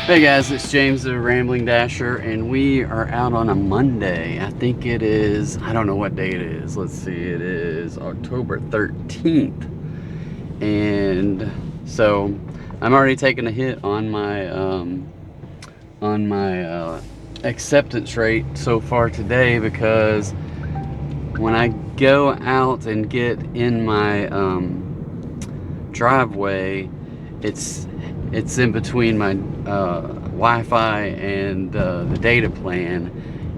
Hey guys, it's James the Rambling Dasher, and we are out on a Monday. I think it is, I don't know what day it is. Let's see, it is October 13th. And so I'm already taking a hit on my acceptance rate so far today, because when I go out and get in my driveway, it's in between my Wi-Fi and the data plan,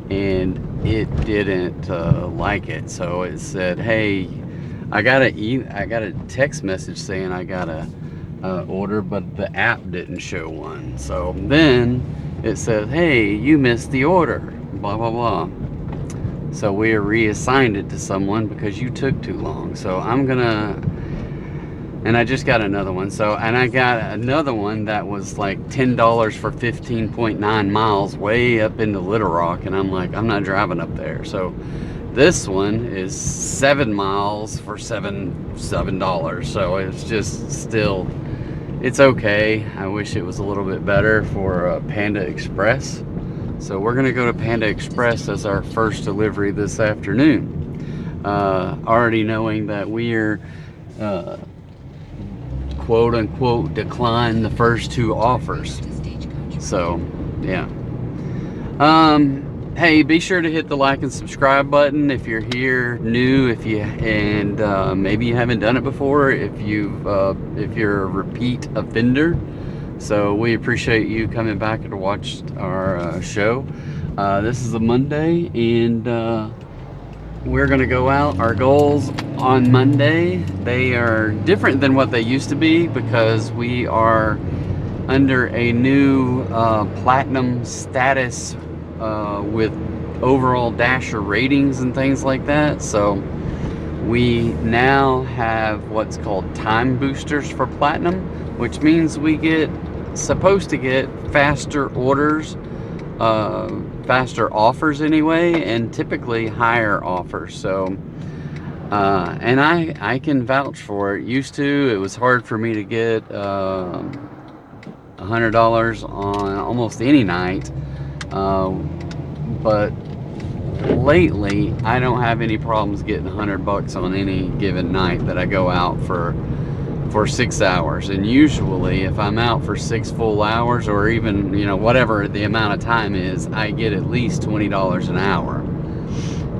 and it didn't like it. So it said, "Hey, I got a text message saying I got a order, but the app didn't show one." So then it says, "Hey, you missed the order, blah blah blah." So we reassigned it to someone because you took too long. So and I just got another one. And I got another one that was like $10 for 15.9 miles way up into Little Rock. And I'm like, I'm not driving up there. So this one is 7 miles for $7. So it's just still, it's okay. I wish it was a little bit better for Panda Express. So we're gonna go to Panda Express as our first delivery this afternoon. Already knowing that we're quote unquote decline the first two offers. So yeah. Hey, be sure to hit the like and subscribe button if you're here new, maybe you haven't done it before, if you're a repeat offender. So we appreciate you coming back to watch our show. This is a Monday, and we're gonna go out. Our goals on Monday, they are different than what they used to be, because we are under a new platinum status with overall Dasher ratings and things like that. So we now have what's called time boosters for platinum, which means we supposed to get faster orders, faster offers anyway, and typically higher offers. So and I can vouch for it. Used to, it was hard for me to get $100 on almost any night, but lately I don't have any problems getting $100 on any given night that I go out for 6 hours. And usually if I'm out for 6 full hours, or even, whatever the amount of time is, I get at least $20 an hour.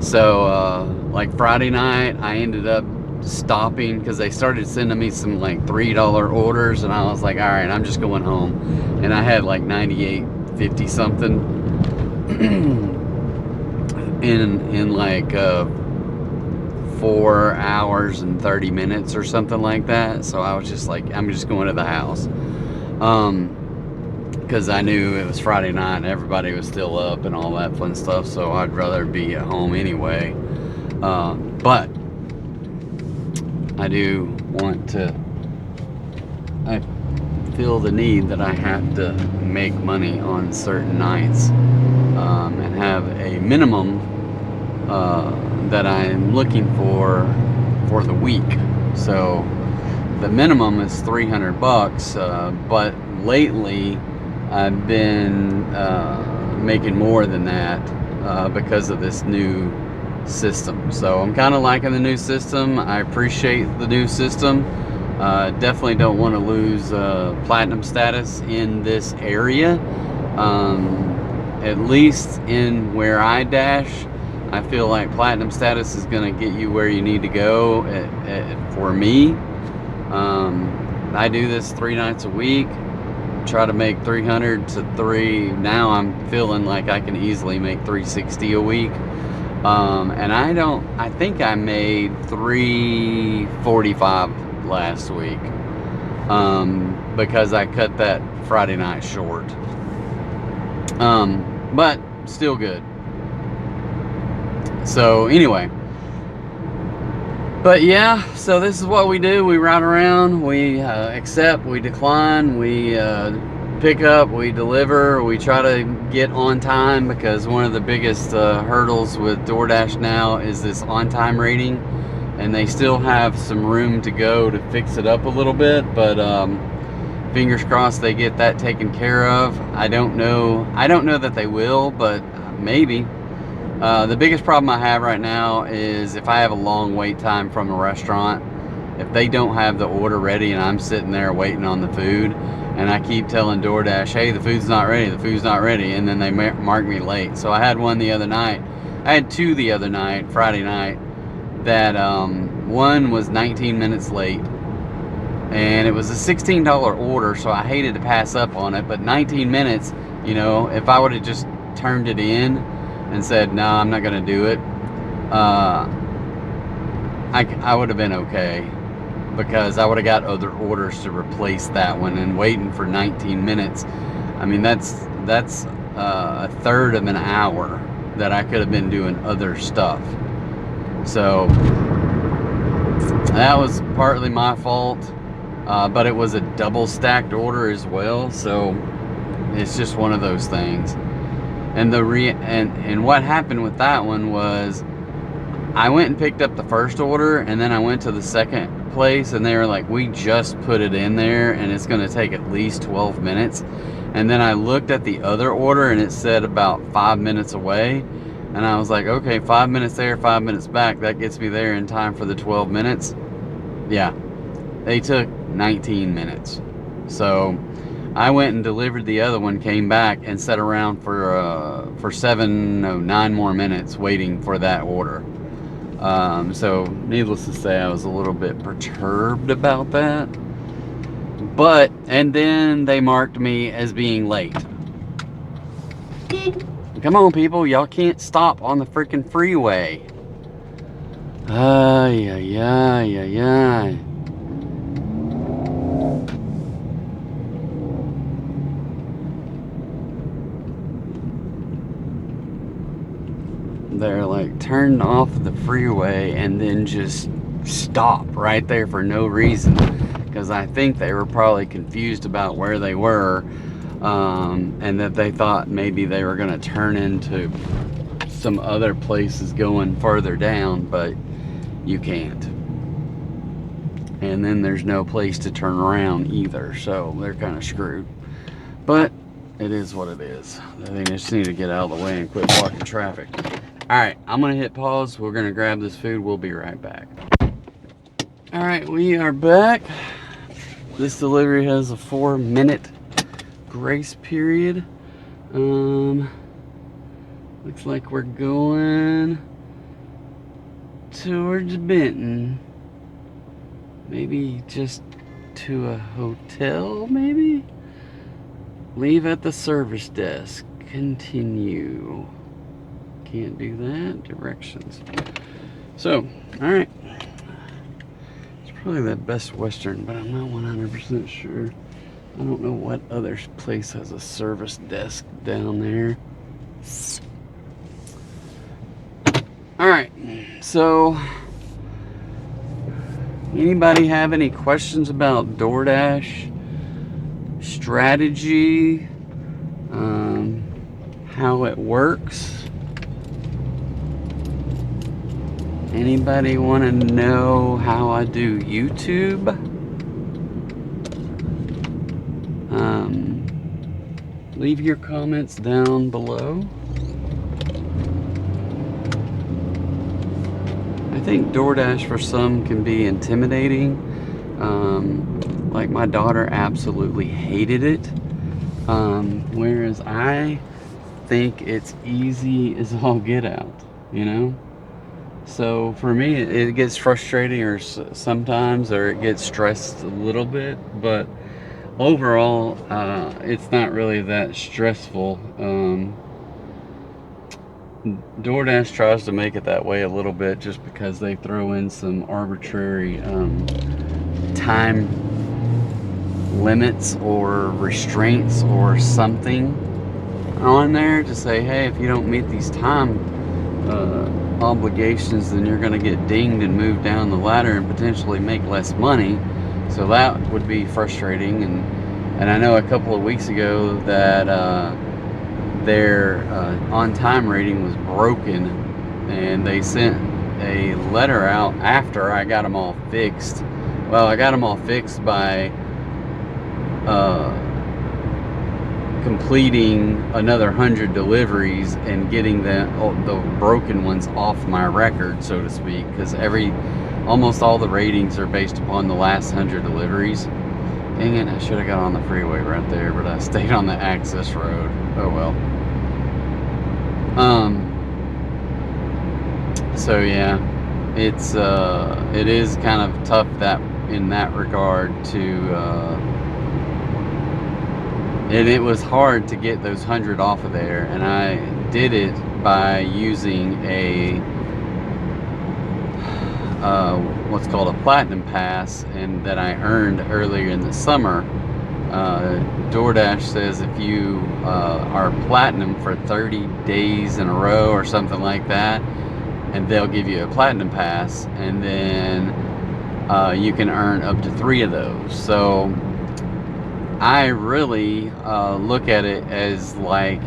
So like Friday night, I ended up stopping because they started sending me some like $3 orders, and I was like, all right, I'm just going home. And I had like 98.50 something in like 4 hours and 30 minutes or something like that. So I was just like, I'm just going to the house, because I knew it was Friday night and everybody was still up and all that fun stuff. So I'd rather be at home anyway. But I feel the need that I have to make money on certain nights, and have a minimum that I'm looking for the week. So the minimum is $300, but lately I've been making more than that because of this new system. So I'm kind of liking the new system. I appreciate the new system. Definitely don't want to lose platinum status in this area. At least in where I dash, I feel like platinum status is going to get you where you need to go for me. I do this 3 nights a week, try to make 300 to 3. Now I'm feeling like I can easily make 360 a week. And I think I made 345 last week, because I cut that Friday night short. But still good. So anyway, but yeah, so this is what we do. We ride around, we accept, we decline, we pick up, we deliver, we try to get on time, because one of the biggest hurdles with DoorDash now is this on-time rating, and they still have some room to go to fix it up a little bit. But Fingers crossed they get that taken care of. I don't know that they will, but maybe. The biggest problem I have right now is if I have a long wait time from a restaurant, if they don't have the order ready and I'm sitting there waiting on the food, and I keep telling DoorDash, hey, the food's not ready, the food's not ready, and then they mark me late. So I had one the other night. I had two the other night, Friday night, that one was 19 minutes late, and it was a $16 order, so I hated to pass up on it. But 19 minutes, you know, if I would have just turned it in and said, no, I'm not going to do it, I would have been okay, because I would have got other orders to replace that one. And waiting for 19 minutes, I mean, that's a third of an hour that I could have been doing other stuff. So that was partly my fault, but it was a double stacked order as well, so it's just one of those things. And and what happened with that one was, I went and picked up the first order, and then I went to the second place, and they were like, we just put it in there and it's going to take at least 12 minutes. And then I looked at the other order and it said about 5 minutes away, and I was like, okay, 5 minutes there, 5 minutes back, that gets me there in time for the 12 minutes. Yeah, they took 19 minutes. So I went and delivered the other one, came back and sat around for 9 more minutes waiting for that order. So needless to say, I was a little bit perturbed about that. But, and then they marked me as being late. Come on, people, y'all can't stop on the freaking freeway. Ay, ay, ay, ay, ay. They're like turned off the freeway and then just stop right there for no reason, because I think they were probably confused about where they were, and that they thought maybe they were going to turn into some other places going further down, but you can't. And then there's no place to turn around either, so they're kind of screwed. But it is what it is. They just need to get out of the way and quit blocking traffic. Alright, I'm going to hit pause. We're going to grab this food. We'll be right back. Alright, we are back. This delivery has a 4-minute grace period. Looks like we're going towards Benton. Maybe just to a hotel, maybe? Leave at the service desk. Continue. Can't do that. Directions. So, alright. It's probably the Best Western, but I'm not 100% sure. I don't know what other place has a service desk down there. Alright, so anybody have any questions about DoorDash Strategy? How it works? Anybody want to know how I do YouTube? Leave your comments down below. I think DoorDash for some can be intimidating. Like my daughter absolutely hated it. Whereas I think it's easy as all get out, you know? So for me, it gets frustrating or sometimes, or it gets stressed a little bit, but overall, it's not really that stressful. DoorDash tries to make it that way a little bit just because they throw in some arbitrary time limits or restraints or something on there to say, hey, if you don't meet these time obligations, then you're going to get dinged and moved down the ladder and potentially make less money. So that would be frustrating. And I know a couple of weeks ago that their on-time rating was broken, and they sent a letter out after I got them all fixed. Well, I got them all fixed by completing another 100 deliveries and getting the broken ones off my record, so to speak, because almost all the ratings are based upon the last 100 deliveries. Dang it, I should have got on the freeway right there, but I stayed on the access road. Oh well. So yeah, it is kind of tough in that regard and it was hard to get those 100 off of there, and I did it by using what's called a platinum pass, and that I earned earlier in the summer. DoorDash says if you are platinum for 30 days in a row or something like that, and they'll give you a platinum pass, and then you can earn up to 3 of those. So I really look at it as like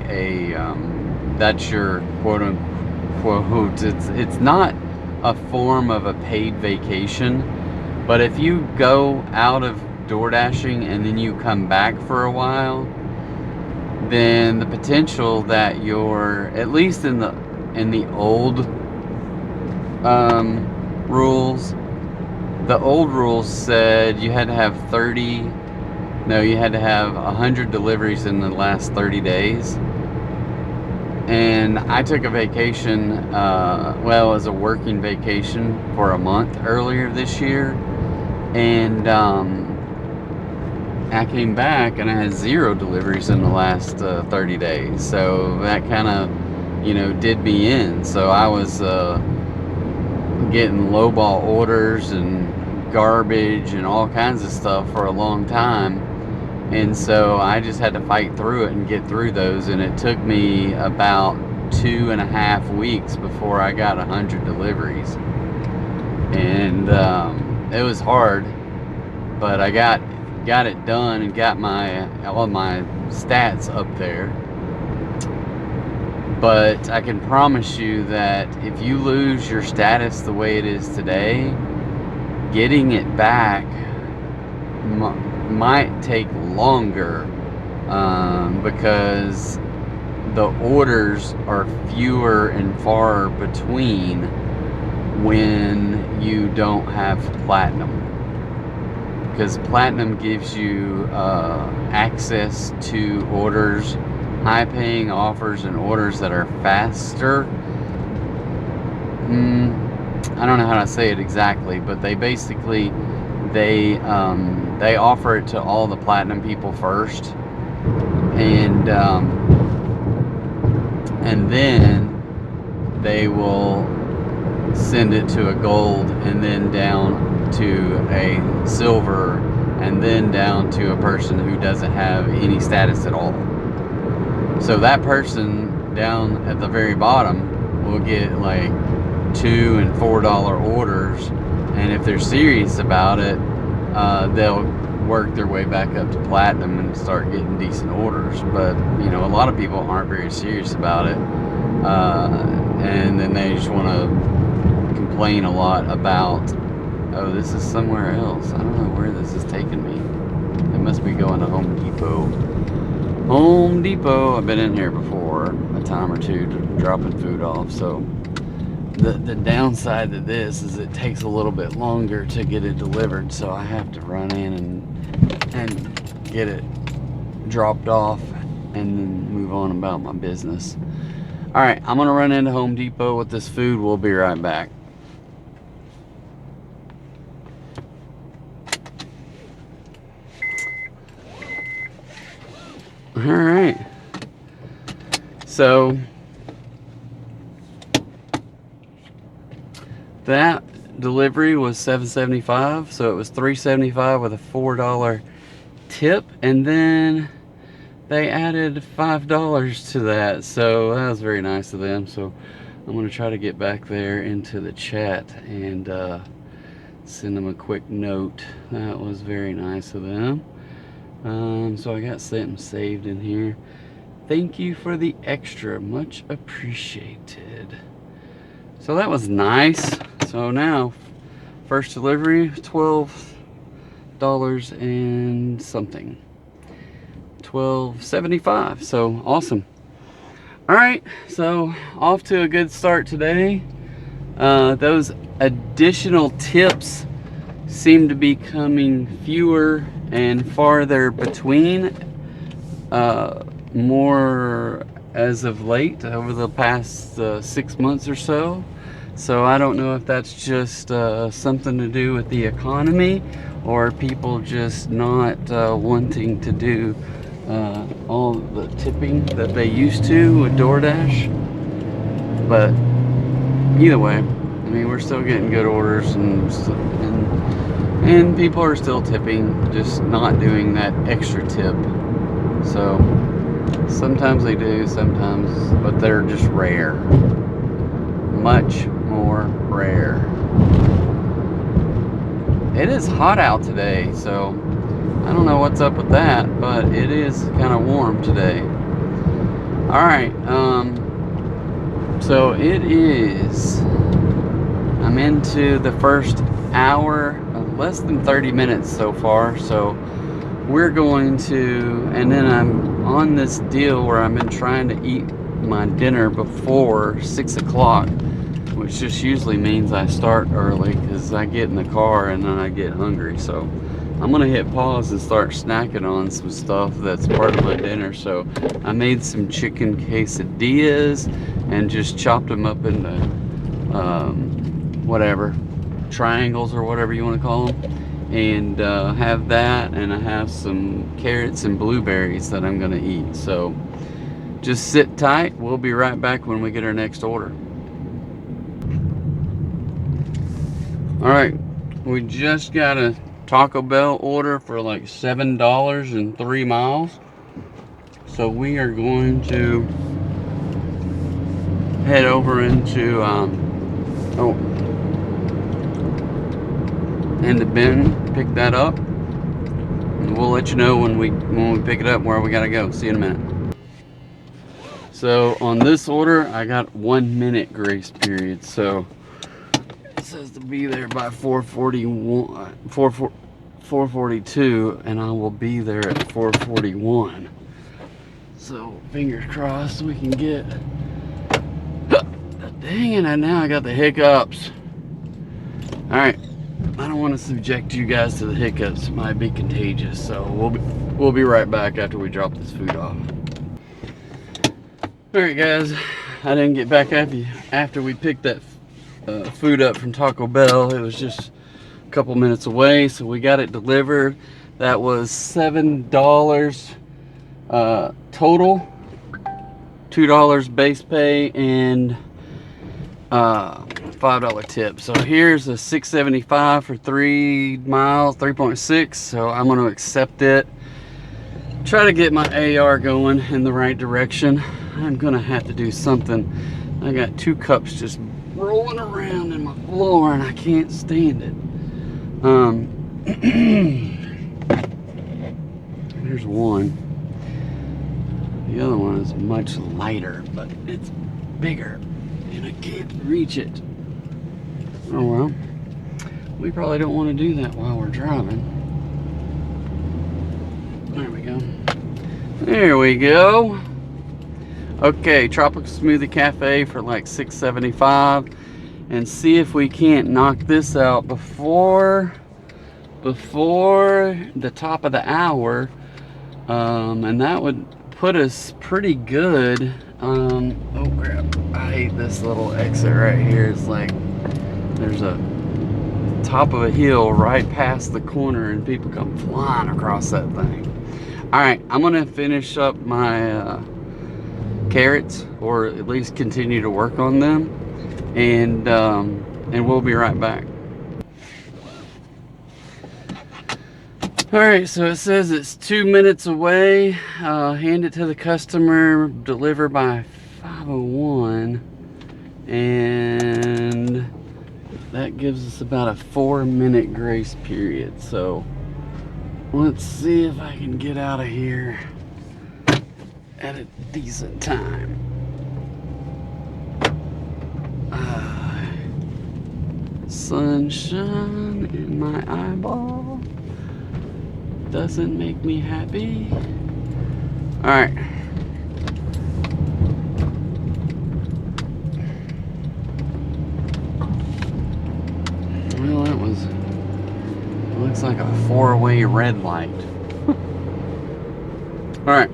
that's your quote unquote, it's not a form of a paid vacation, but if you go out of DoorDashing and then you come back for a while, then the potential that you're, at least in the old rules, the old rules said you had to have 100 deliveries in the last 30 days. And I took a vacation, well, it was a working vacation for a month earlier this year. And I came back and I had 0 deliveries in the last 30 days. So that kind of, did me in. So I was getting lowball orders and garbage and all kinds of stuff for a long time. And so I just had to fight through it and get through those, and it took me about 2.5 weeks before I got 100 deliveries. And it was hard, but I got it done and got all my stats up there. But I can promise you that if you lose your status the way it is today, getting it back might take longer, because the orders are fewer and far between when you don't have platinum, because platinum gives you access to orders, high paying offers, and orders that are faster. I don't know how to say it exactly, but they basically they offer it to all the platinum people first, and then they will send it to a gold, and then down to a silver, and then down to a person who doesn't have any status at all. So that person down at the very bottom will get like $2 and $4 orders, and if they're serious about it, they'll work their way back up to platinum and start getting decent orders. But a lot of people aren't very serious about it, and then they just want to complain a lot about, oh, this is somewhere else. I don't know where this is taking me. It must be going to Home Depot. I've been in here before a time or two dropping food off. So the downside to this is it takes a little bit longer to get it delivered, so I have to run in and get it dropped off and then move on about my business. Alright, I'm gonna run into Home Depot with this food. We'll be right back. Alright, so that delivery was $7.75, so it was $3.75 with a $4 tip, and then they added $5 to that, so that was very nice of them. So I'm going to try to get back there into the chat and send them a quick note. That was very nice of them. So I got something saved in here. Thank you for the extra, much appreciated. So that was nice. So now, first delivery, $12 and something. $12.75. So awesome. All right, so off to a good start today. Those additional tips seem to be coming fewer and farther between, more as of late, over the past 6 months or so. So I don't know if that's just something to do with the economy, or people just not wanting to do all the tipping that they used to with DoorDash. But either way, I mean, we're still getting good orders, and people are still tipping, just not doing that extra tip. So sometimes they do, sometimes, but they're just rare. Much more rare. It is hot out today, so I don't know what's up with that, but it is kind of warm today. All right, so it is, I'm into the first hour, less than 30 minutes so far. So we're going to, and then I'm on this deal where I've been trying to eat my dinner before 6 o'clock, which just usually means I start early because I get in the car and then I get hungry. So I'm gonna hit pause and start snacking on some stuff that's part of my dinner. So I made some chicken quesadillas and just chopped them up into whatever, triangles or whatever you want to call them, and have that, and I have some carrots and blueberries that I'm gonna eat. So just sit tight, we'll be right back when we get our next order. All right, we just got a Taco Bell order for like $7 and 3 miles. So we are going to head over into into Benton, pick that up, and we'll let you know when we pick it up where we gotta go. See you in a minute. So on this order, I got 1 minute grace period. So it says to be there by 4:42, and I will be there at 4:41. So fingers crossed we can get. Dang it! Now I got the hiccups. All right, I don't want to subject you guys to the hiccups. It might be contagious. So we'll be right back after we drop this food off. All right, guys. I didn't get back after we picked that food up from Taco Bell. It was just a couple minutes away, so we got it delivered. That was $7 total, $2 base pay, and $5 tip. So here's a $6.75 for 3 miles, 3.6. So I'm going to accept it. Try to get my AR going in the right direction. I'm going to have to do something. I got 2 cups just rolling around in my floor and I can't stand it. Here's one. The other one is much lighter, but it's bigger and I can't reach it. Oh well, we probably don't want to do that while we're driving. There we go. There we go. Okay, Tropical Smoothie Cafe for like $6.75, and see if we can't knock this out before the top of the hour, and that would put us pretty good. Oh crap, I hate this little exit right here. It's like there's a top of a hill right past the corner and people come flying across that thing. All right, I'm gonna finish up my carrots, or at least continue to work on them, and we'll be right back. All right, so it says it's 2 minutes away. Hand it to the customer, deliver by 5:01, and that gives us about a 4-minute grace period. So let's see if I can get out of here at a decent time. Sunshine in my eyeball doesn't make me happy. All right. Well, that was, looks like a 4-way red light. All right,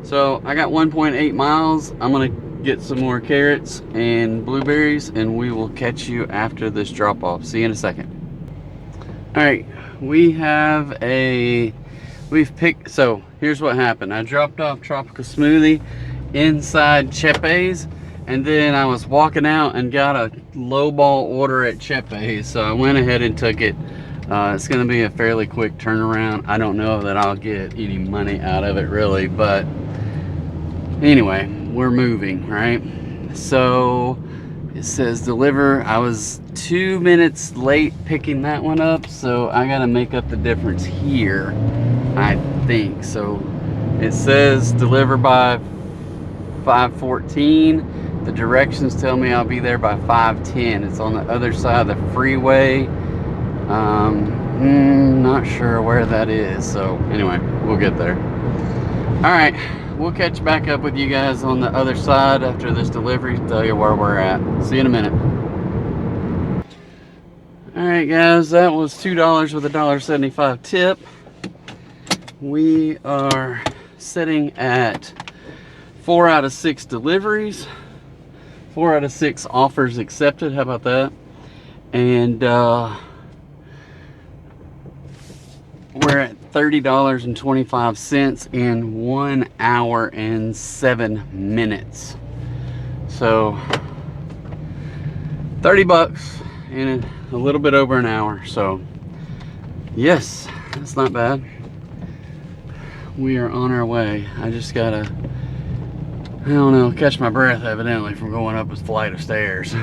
so I got 1.8 miles. I'm gonna get some more carrots and blueberries, and we will catch you after this drop off. See you in a second. All right, we've picked, so here's what happened. I dropped off Tropical Smoothie inside Chepe's, and then I was walking out and got a Lowball order at Chepe's, so I went ahead and took it. It's going to be a fairly quick turnaround. I don't know that I'll get any money out of it really, but anyway, we're moving, right? So it says deliver. I was 2 minutes late picking that one up, so I got to make up the difference here, I think. So it says deliver by 5:14. The directions tell me I'll be there by 5:10. It's on the other side of the freeway. Not sure where that is, so anyway, we'll get there. All right, we'll catch back up with you guys on the other side after this delivery, tell you where we're at. See you in a minute. All right guys, that was $2 with a $1.75 tip. We are sitting at 4 out of 6 deliveries, 4 out of 6 offers accepted. How about that? And we're at $30.25 in 1 hour and 7 minutes. So 30 bucks in a little bit over an hour. So yes, that's not bad. We are on our way. I just gotta, I don't know, catch my breath evidently from going up a flight of stairs.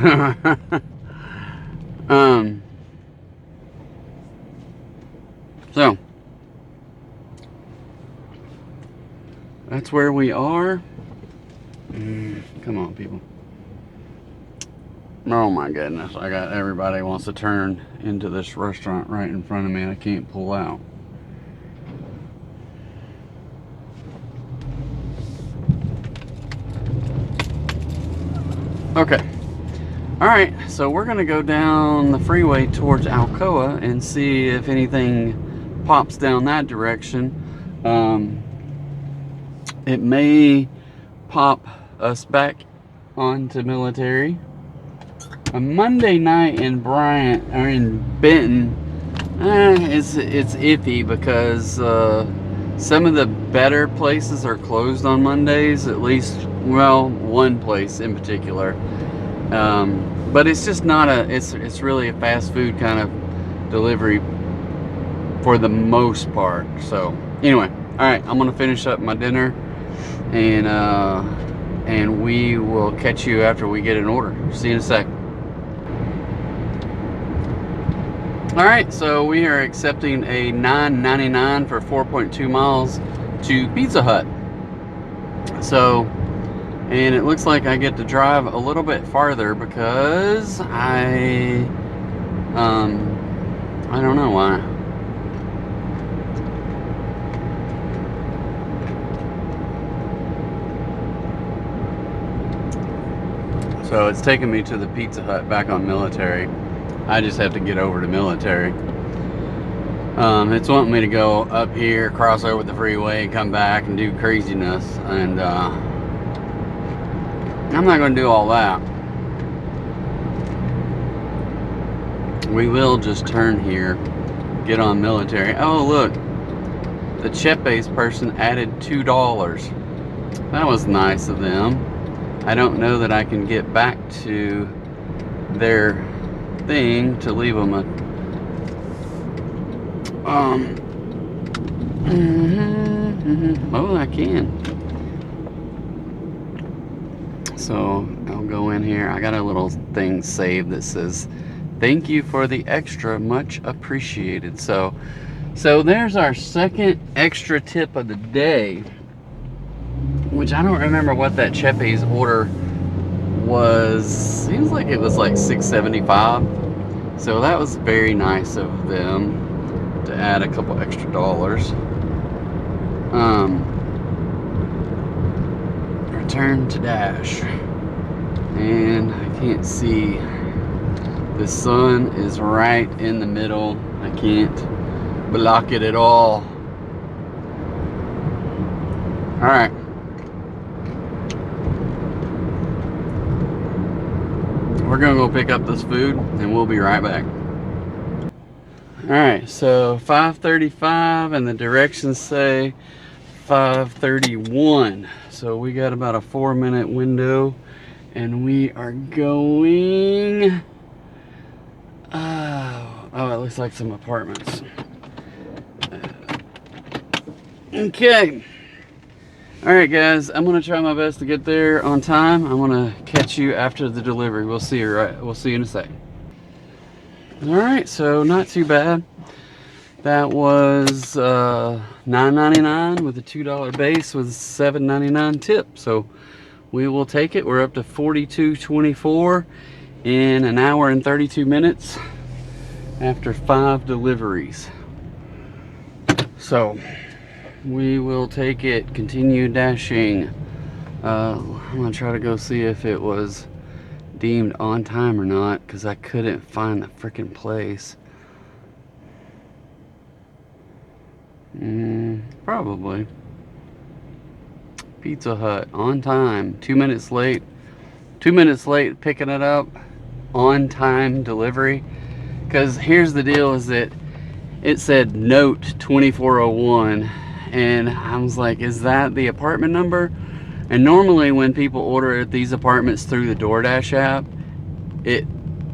So that's where we are. Come on, people. Oh my goodness, I got everybody wants to turn into this restaurant right in front of me and I can't pull out. Okay. All right, so we're gonna go down the freeway towards Alcoa and see if anything pops down that direction. It may pop us back onto Military. A Monday night in Bryant or in Benton, it's iffy because some of the better places are closed on Mondays. At least, well, one place in particular. But it's just not it's really a fast food kind of delivery for the most part. So anyway, all right, I'm gonna finish up my dinner and we will catch you after we get an order. See you in a sec. All right, so we are accepting a $9.99 for 4.2 miles to Pizza Hut. So, and it looks like I get to drive a little bit farther because I don't know why. So it's taking me to the Pizza Hut back on Military. I just have to get over to Military. It's wanting me to go up here, cross over the freeway, and come back and do craziness. And I'm not going to do all that. We will just turn here, get on Military. Oh, look. The Chepe's person added $2. That was nice of them. I don't know that I can get back to their thing to leave them a oh, I can. So I'll go in here. I got a little thing saved that says thank you for the extra, much appreciated. So there's our second extra tip of the day, which I don't remember what that Chepe's order was. Seems like it was like $6.75. So that was very nice of them to add a couple extra dollars. return to dash. And I can't see. The sun is right in the middle. I can't block it at all. Alright. We're gonna go pick up this food and we'll be right back. Alright, so 5:35 and the directions say 5:31. So we got about a 4-minute window and we are going. Oh, it looks like some apartments. Okay. Alright guys, I'm gonna try my best to get there on time. I'm gonna catch you after the delivery. We'll see you in a second. Alright, so not too bad. That was $9.99 with a $2 base with a $7.99 tip. So we will take it. We're up to $42.24 in an hour and 32 minutes after 5 deliveries. So we will take it, continue dashing. I'm gonna try to go see if it was deemed on time or not, because I couldn't find the freaking place. Probably. Pizza Hut on time, 2 minutes late. 2 minutes late picking it up, on time delivery. Because here's the deal, is that it said note 2401. And I was like, is that the apartment number? And normally when people order at these apartments through the DoorDash app, it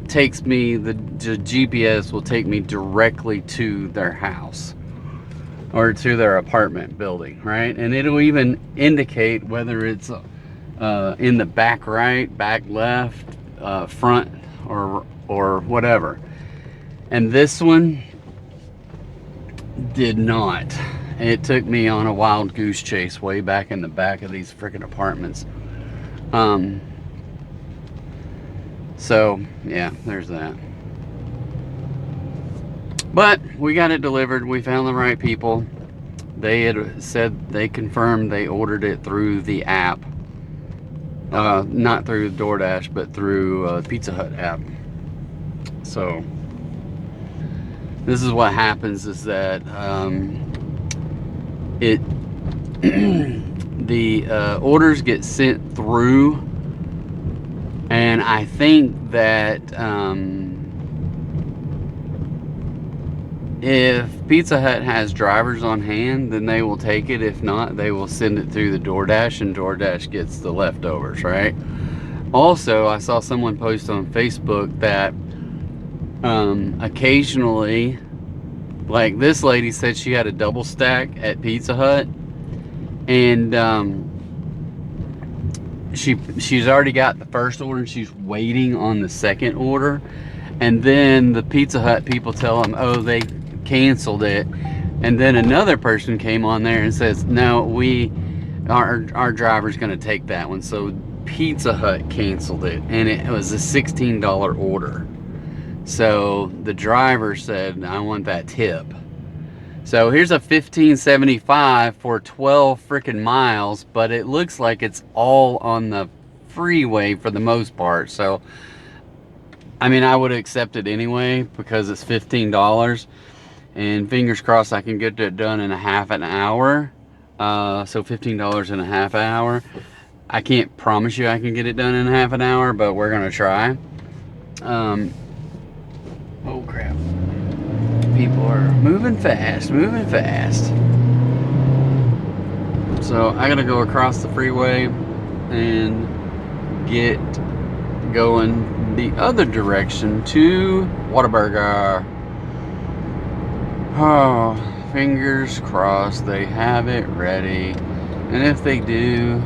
takes me, the GPS will take me directly to their house or to their apartment building, right? And it'll even indicate whether it's in the back right, back left, front, or whatever. And this one did not. It took me on a wild goose chase way back in the back of these freaking apartments. So yeah, there's that. But we got it delivered. We found the right people. They had said, they confirmed they ordered it through the app. Not through DoorDash, but through Pizza Hut app. So this is what happens, is that the orders get sent through, and I think that if Pizza Hut has drivers on hand, then they will take it. If not, they will send it through the DoorDash, and DoorDash gets the leftovers, right? Also, I saw someone post on Facebook that occasionally, like this lady said she had a double stack at Pizza Hut, and she's already got the first order and she's waiting on the second order, and then the Pizza Hut people tell them, oh, they canceled it, and then another person came on there and says, no, our driver's gonna take that one. So Pizza Hut canceled it, and it was a $16 order. So the driver said, I want that tip. So here's a $15.75 for 12 freaking miles, but it looks like it's all on the freeway for the most part. So I mean, I would accept it anyway because it's $15, and fingers crossed I can get it done in a half an hour. So $15 in a half an hour. I can't promise you I can get it done in half an hour, but we're gonna try. Oh crap. People are moving fast, moving fast. So I gotta go across the freeway and get going the other direction to Whataburger. Oh, fingers crossed they have it ready. And if they do,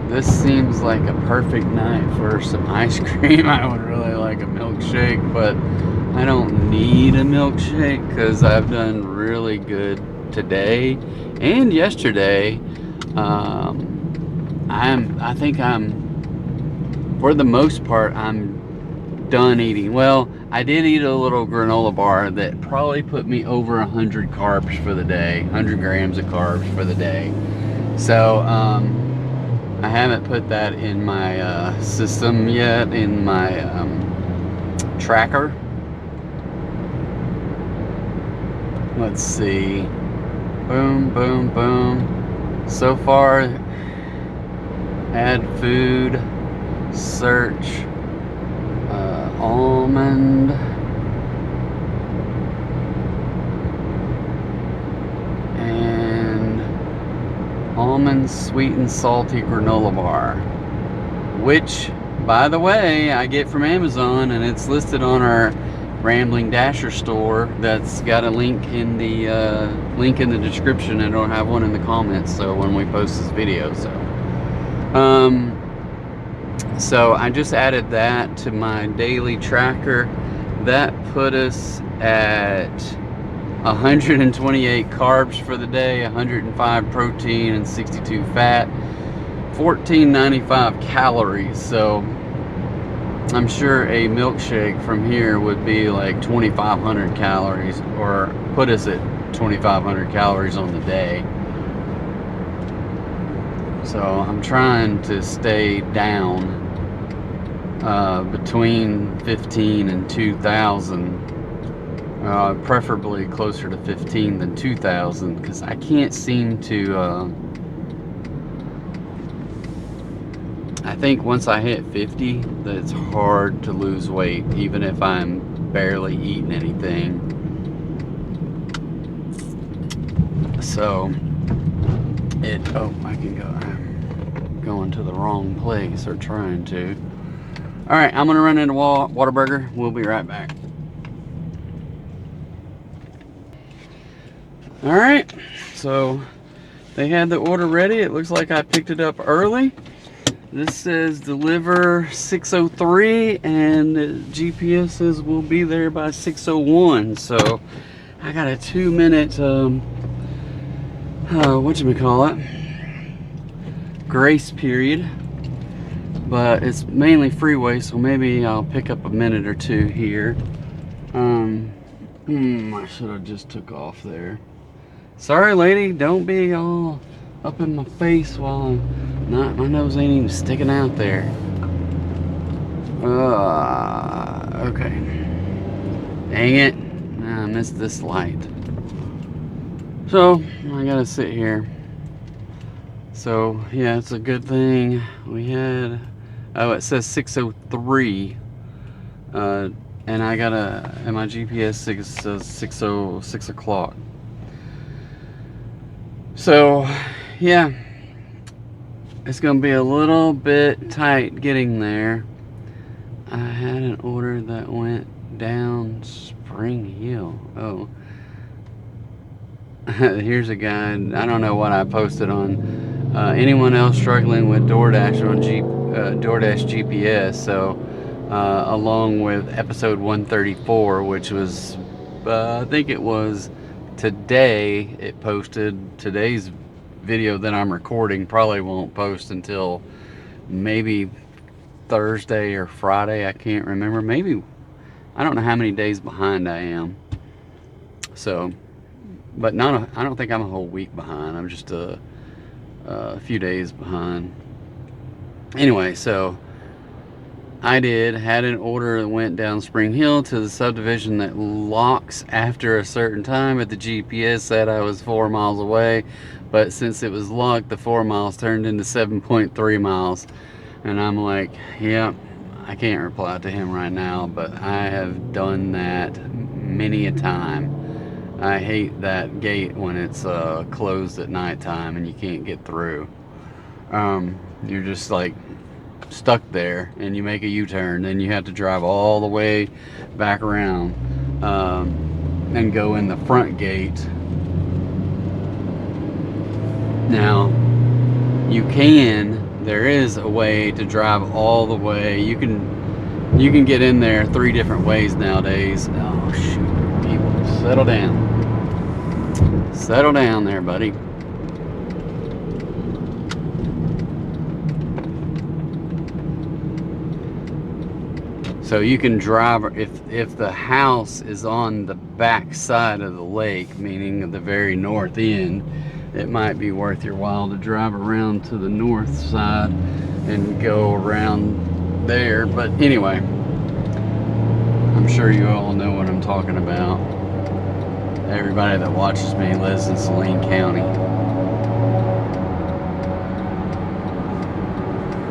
this seems like a perfect night for some ice cream. I would really like a milkshake, but I don't need a milkshake because I've done really good today and yesterday. I think I'm, for the most part, I'm done eating. Well, I did eat a little granola bar that probably put me over 100 carbs for the day, 100 grams of carbs for the day. So I haven't put that in my system yet, in my tracker. Let's see. Boom, boom, boom. So far, add food, search, almond, and almond sweet and salty granola bar, which, by the way, I get from Amazon, and it's listed on our Rambling Dasher store. That's got a link in the description, and I'll have one in the comments, so when we post this video. So I just added that to my daily tracker. That put us at 128 carbs for the day, 105 protein, and 62 fat, 1495 calories. So I'm sure a milkshake from here would be like 2,500 calories, or put us at 2,500 calories on the day. So I'm trying to stay down between 15 and 2,000, preferably closer to 15 than 2,000, because I can't seem to I think once I hit 50, that it's hard to lose weight, even if I'm barely eating anything. So I can go. I'm going to the wrong place, or trying to. All right, I'm gonna run into Whataburger. We'll be right back. All right, so they had the order ready. It looks like I picked it up early. This says deliver 6:03, and the GPS says we'll be there by 6:01. So I got a 2-minute grace period, but it's mainly freeway, so maybe I'll pick up a minute or two here. I should have just took off there. Sorry, lady, don't be all up in my face while my nose ain't even sticking out there. Okay. Dang it. I missed this light. So, I gotta sit here. So, yeah, it's a good thing we had... Oh, it says 6:03. And I gotta... And my GPS says 6 o'clock. So, yeah. It's gonna be a little bit tight getting there. I had an order that went down Spring Hill. Oh. Here's a guy. I don't know what I posted on. Anyone else struggling with DoorDash on DoorDash GPS? So, along with episode 134, which was, I think it was today, it posted. Today's video that I'm recording probably won't post until maybe Thursday or Friday. I can't remember. Maybe, I don't know how many days behind I am. So, but I don't think I'm a whole week behind. I'm just a few days behind. Anyway, so I had an order that went down Spring Hill to the subdivision that locks after a certain time, but the GPS said I was 4 miles away. But since it was locked, the 4 miles turned into 7.3 miles. And I'm like, yeah, I can't reply to him right now, but I have done that many a time. I hate that gate when it's closed at nighttime and you can't get through. You're just like stuck there, and you make a U-turn, then you have to drive all the way back around and go in the front gate. Now, there is a way to drive all the way. You can get in there 3 different ways nowadays. Oh shoot, people, settle down. Settle down there, buddy. So you can drive, if the house is on the back side of the lake, meaning the very north end, it might be worth your while to drive around to the north side and go around there. But anyway, I'm sure you all know what I'm talking about. Everybody that watches me lives in Saline County.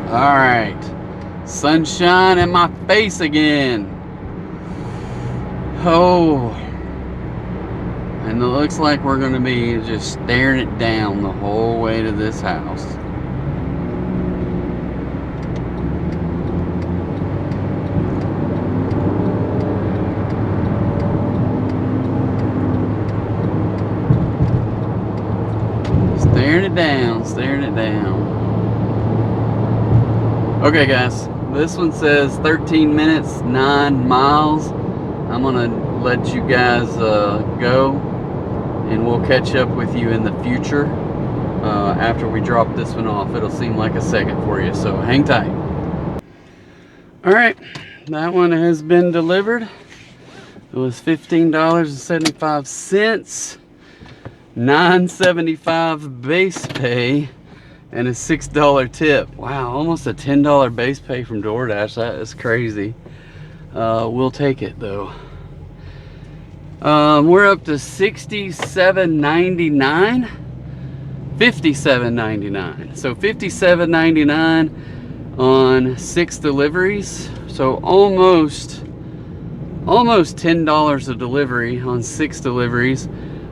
All right, sunshine in my face again. Oh, and it looks like we're going to be just staring it down the whole way to this house. Staring it down, staring it down. Okay guys, this one says 13 minutes, 9 miles. I'm gonna let you guys go, and we'll catch up with you in the future after we drop this one off. It'll seem like a second for you, so hang tight. All right, that one has been delivered. It was $15.75, $9.75 base pay, and a $6 tip. Wow, almost a $10 base pay from DoorDash. That is crazy. We'll take it though. We're up to $67.99, $57.99. So $57.99 on 6 deliveries. So almost $10 a delivery on 6 deliveries.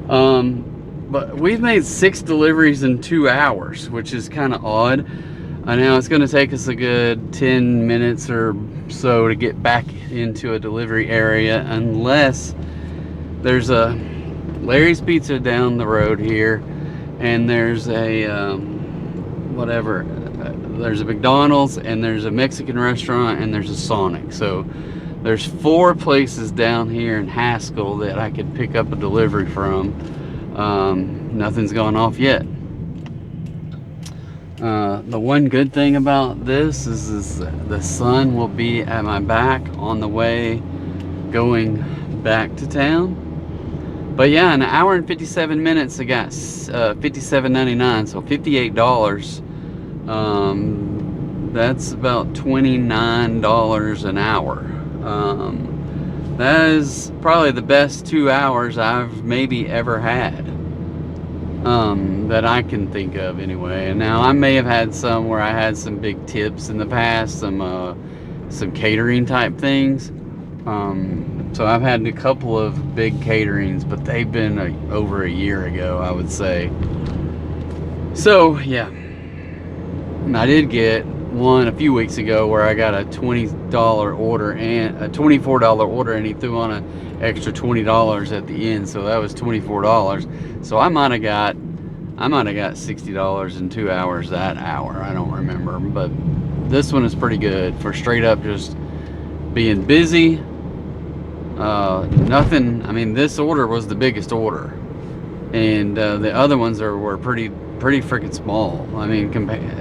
But we've made 6 deliveries in 2 hours, which is kind of odd. I know it's going to take us a good 10 minutes or so to get back into a delivery area, unless there's a Larry's Pizza down the road here, and there's a there's a McDonald's, and there's a Mexican restaurant, and there's a Sonic. So there's 4 places down here in Haskell that I could pick up a delivery from. Nothing's gone off yet. The one good thing about this is the sun will be at my back on the way going back to town. But yeah, an hour and 57 minutes, I got $57.99, so $58. That's about $29 an hour. That is probably the best 2 hours I've maybe ever had, that I can think of anyway. And now I may have had some where I had some big tips in the past, some catering type things. So I've had a couple of big caterings, but they've been over a year ago, I would say. So yeah, I did get one a few weeks ago where I got a $20 order and a $24 order, and he threw on an extra $20 at the end, so that was $24. So I might have got $60 in 2 hours that hour. I don't remember, but this one is pretty good for straight up just being busy. Nothing. I mean, this order was the biggest order, and the other ones were pretty freaking small. I mean,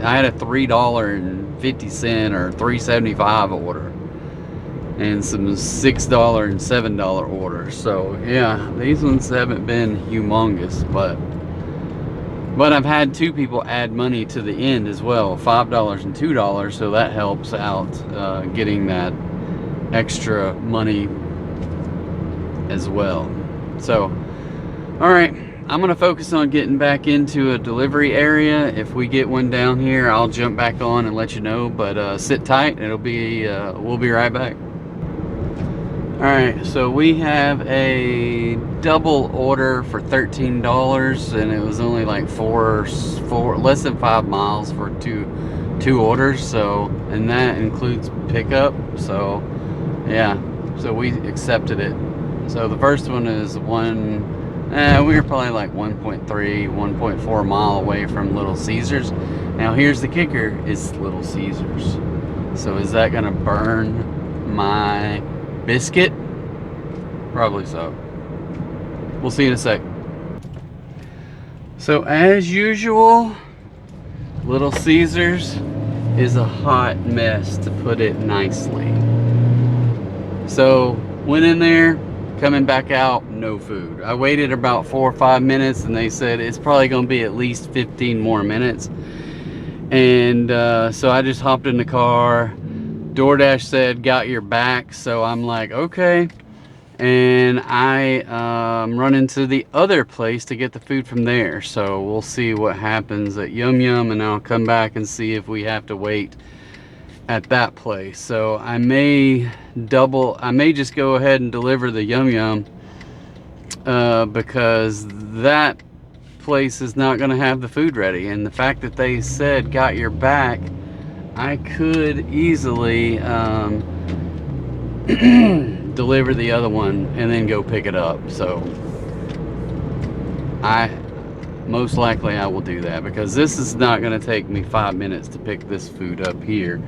I had a $3.50 or $3.75 order, and some $6 and $7 orders. So yeah, these ones haven't been humongous, but I've had 2 people add money to the end as well, $5 and $2, so that helps out getting that extra money as well. So all right, I'm gonna focus on getting back into a delivery area. If we get one down here, I'll jump back on and let you know, but sit tight. We'll be right back. All right, so we have a double order for $13, and it was only like less than 5 miles for two orders. So, and that includes pickup. So yeah, so we accepted it. So the first one is we were probably like 1.4 mile away from Little Caesars. Now here's the kicker, it's Little Caesars. So is that gonna burn my biscuit? Probably so. We'll see in a sec. So as usual, Little Caesars is a hot mess, to put it nicely. So went in there, Coming back out, no food. I waited about 4 or 5 minutes, and they said it's probably going to be at least 15 more minutes. And so I just hopped in the car. DoorDash said, got your back. So I'm like, okay. And I run into the other place to get the food from there. So we'll see what happens at Yum Yum, and I'll come back and see if we have to wait at that place. So I may just go ahead and deliver the Yum Yum because that place is not going to have the food ready. And the fact that they said got your back, I could easily deliver the other one and then go pick it up. So most likely I will do that, because this is not going to take me 5 minutes to pick this food up here,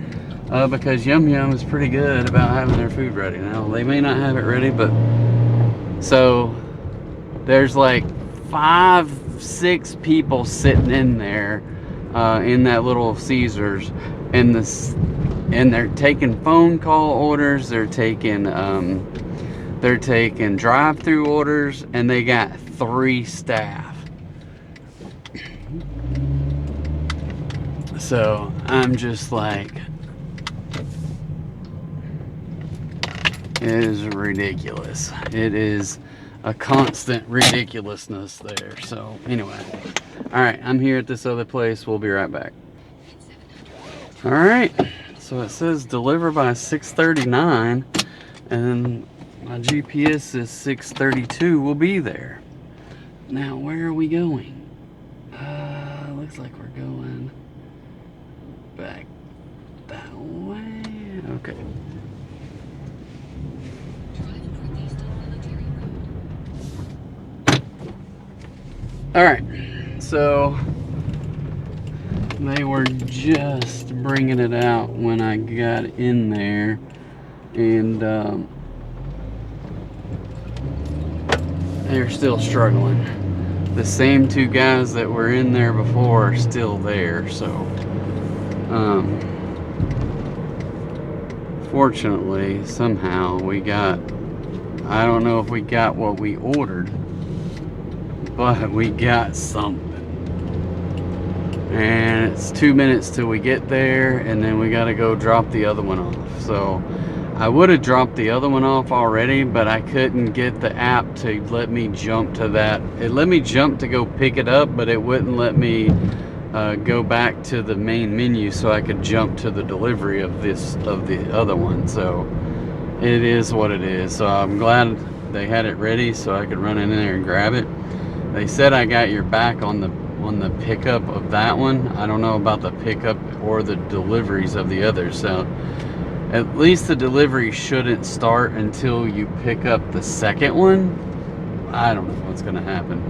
because Yum Yum is pretty good about having their food ready. Now they may not have it ready, but so there's like 5-6 people sitting in there in that little Caesars, and they're taking phone call orders, they're taking drive-through orders, and they got 3 staff. So I'm just like, it is ridiculous. It is a constant ridiculousness there. So anyway, all right, I'm here at this other place. We'll be right back. All right, so it says deliver by 6:39, and my GPS says 6:32 will be there. Now, where are we going? Looks like we're going back that way. Okay. All right, so they were just bringing it out when I got in there, and they're still struggling. The same 2 guys that were in there before are still there. So fortunately, somehow we got, I don't know if we got what we ordered, but we got something. And it's 2 minutes till we get there, and then we got to go drop the other one off. So I would have dropped the other one off already, but I couldn't get the app to let me jump to that. It let me jump to go pick it up, but it wouldn't let me go back to the main menu so I could jump to the delivery of the other one. So it is what it is. So I'm glad they had it ready so I could run in there and grab it. They said I got your back on the pickup of that one. I don't know about the pickup or the deliveries of the others. So at least the delivery shouldn't start until you pick up the second one. I don't know what's gonna happen.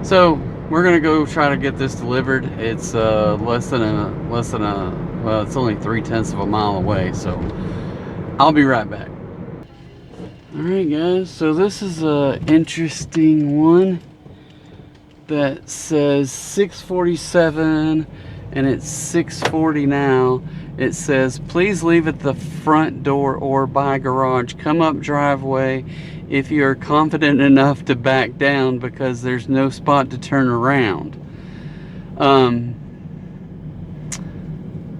So we're gonna go try to get this delivered. It's well, it's only 3/10 of a mile away. So I'll be right back. All right, guys. So this is a interesting one that says 6:47 and it's 6:40 now. It says, please leave at the front door or by garage. Come up driveway if you are confident enough to back down, because there's no spot to turn around.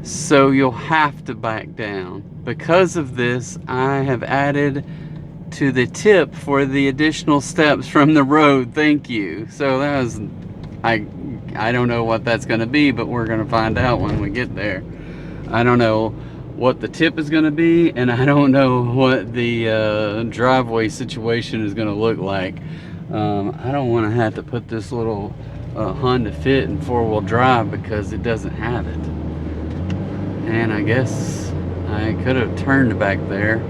So you'll have to back down. Because of this, I have added to the tip for the additional steps from the road. Thank you. So that was, I don't know what that's going to be, but we're going to find out when we get there. I don't know what the tip is going to be, and I don't know what the driveway situation is going to look like. I don't want to have to put this little Honda Fit in 4-wheel drive because it doesn't have it. And I guess I could have turned back there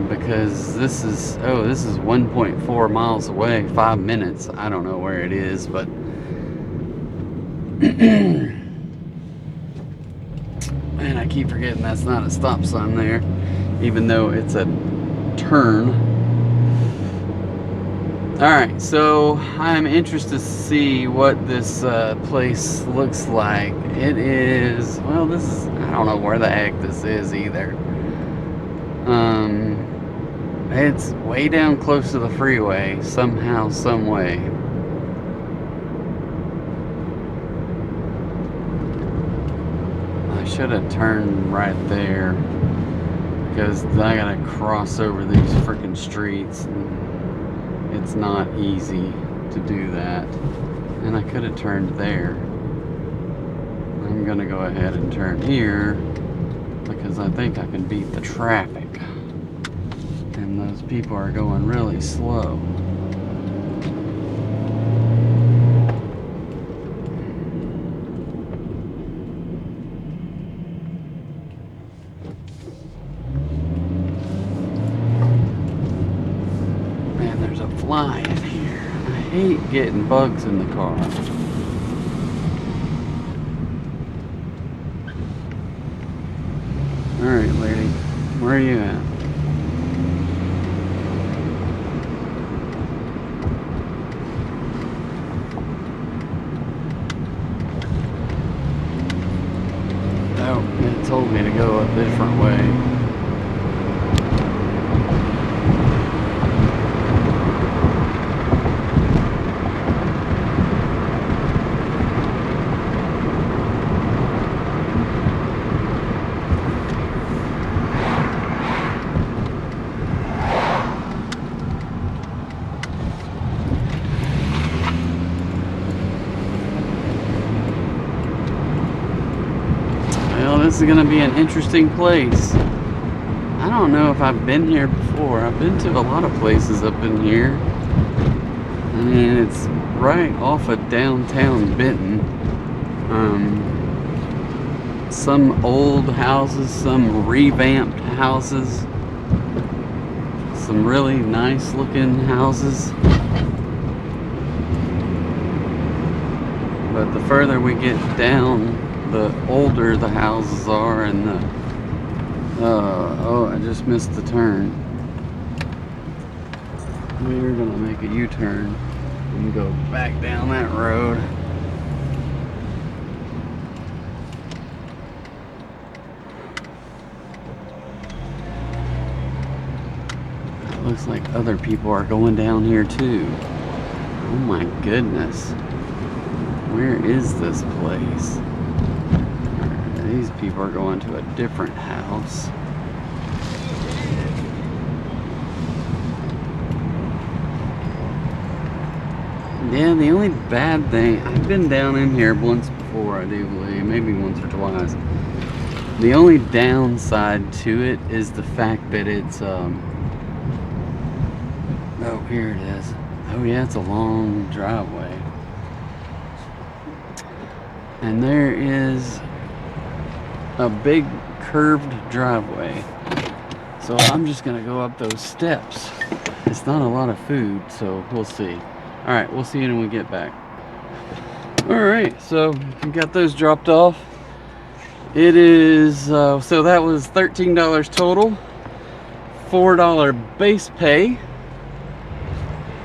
because this is 1.4 miles away, 5 minutes. I don't know where it is, but man, I keep forgetting that's not a stop sign there, even though it's a turn. Alright, so I'm interested to see what this place looks like. It is, well, this is, I don't know where the heck this is either. It's way down close to the freeway, somehow, some way. I should have turned right there, because I gotta cross over these freaking streets, and it's not easy to do that. And I could have turned there. I'm gonna go ahead and turn here, because I think I can beat the traffic. And those people are going really slow. Man, there's a fly in here. I hate getting bugs in the car. Alright, lady, where are you at? Oh, it told me to go a different way. This is gonna be an interesting place. I don't know if I've been here before. I've been to a lot of places up in here. I mean, it's right off of downtown Benton. Some old houses, some revamped houses, some really nice looking houses. But the further we get down, the older the houses are, and the oh, I just missed the turn. We're gonna make a U-turn and go back down that road. It looks like other people are going down here too. Oh my goodness. Where is this place? These people are going to a different house. Yeah, the only bad thing, I've been down in here once before, I do believe, maybe once or twice. The only downside to it is the fact that it's, oh, here it is. Oh yeah, it's a long driveway. And there is a big curved driveway, so I'm just gonna go up those steps. It's not a lot of food, so we'll see. All right, we'll see you when we get back. All right, so we got those dropped off. It is so that was $13 total, $4 base pay,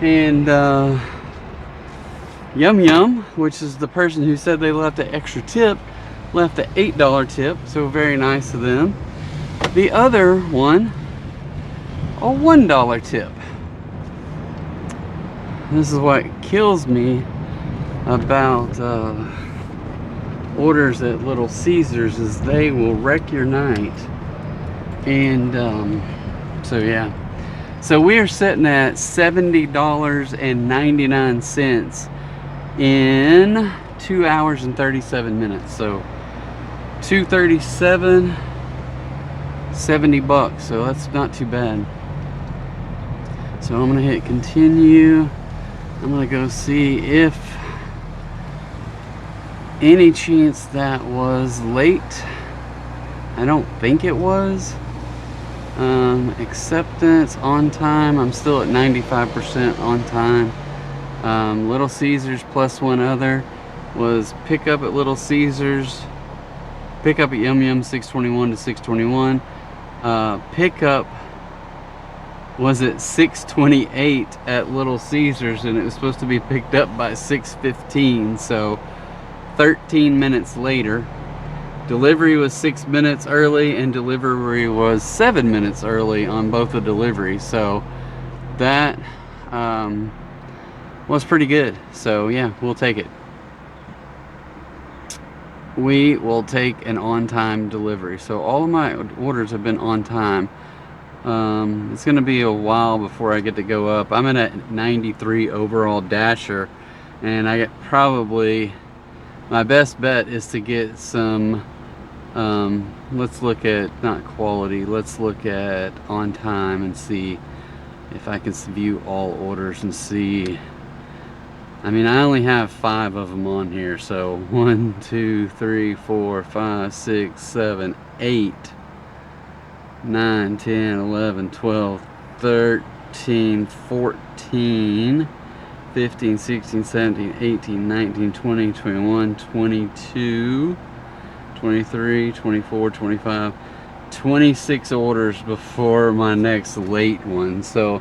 and Yum Yum, which is the person who said they left an extra tip, left an $8 tip, so very nice of them. The other one, a $1 tip. This is what kills me about orders at Little Caesars, is they will wreck your night. And so yeah, so we are sitting at $70.99 in 2 hours and 37 minutes. So $237, $70, so that's not too bad. So I'm gonna hit continue. I'm gonna go see if any chance that was late. I don't think it was. Acceptance on time, I'm still at 95% on time. Little Caesars plus one other was pick up at Little Caesars, pick up at Yum Yum 621 to 621. Pickup was at 628 at Little Caesars, and it was supposed to be picked up by 6:15, so 13 minutes later. Delivery was 6 minutes early and delivery was 7 minutes early on both the deliveries. So that was pretty good. So yeah, we'll take it. We will take an on-time delivery. So all of my orders have been on time. It's going to be a while before I get to go up. I'm at a 93 overall dasher, and I get probably, my best bet is to get some, let's look at, not quality, let's look at on time and see if I can view all orders and see. I mean, I only have 5 of them on here, so 1, 2, 3, 4, 5, 6, 7, 8, 9, 10, 11, 12, 13, 14, 15, 16, 17, 18, 19, 20, 21, 22, 23, 24, 25, 26 orders before my next late one. So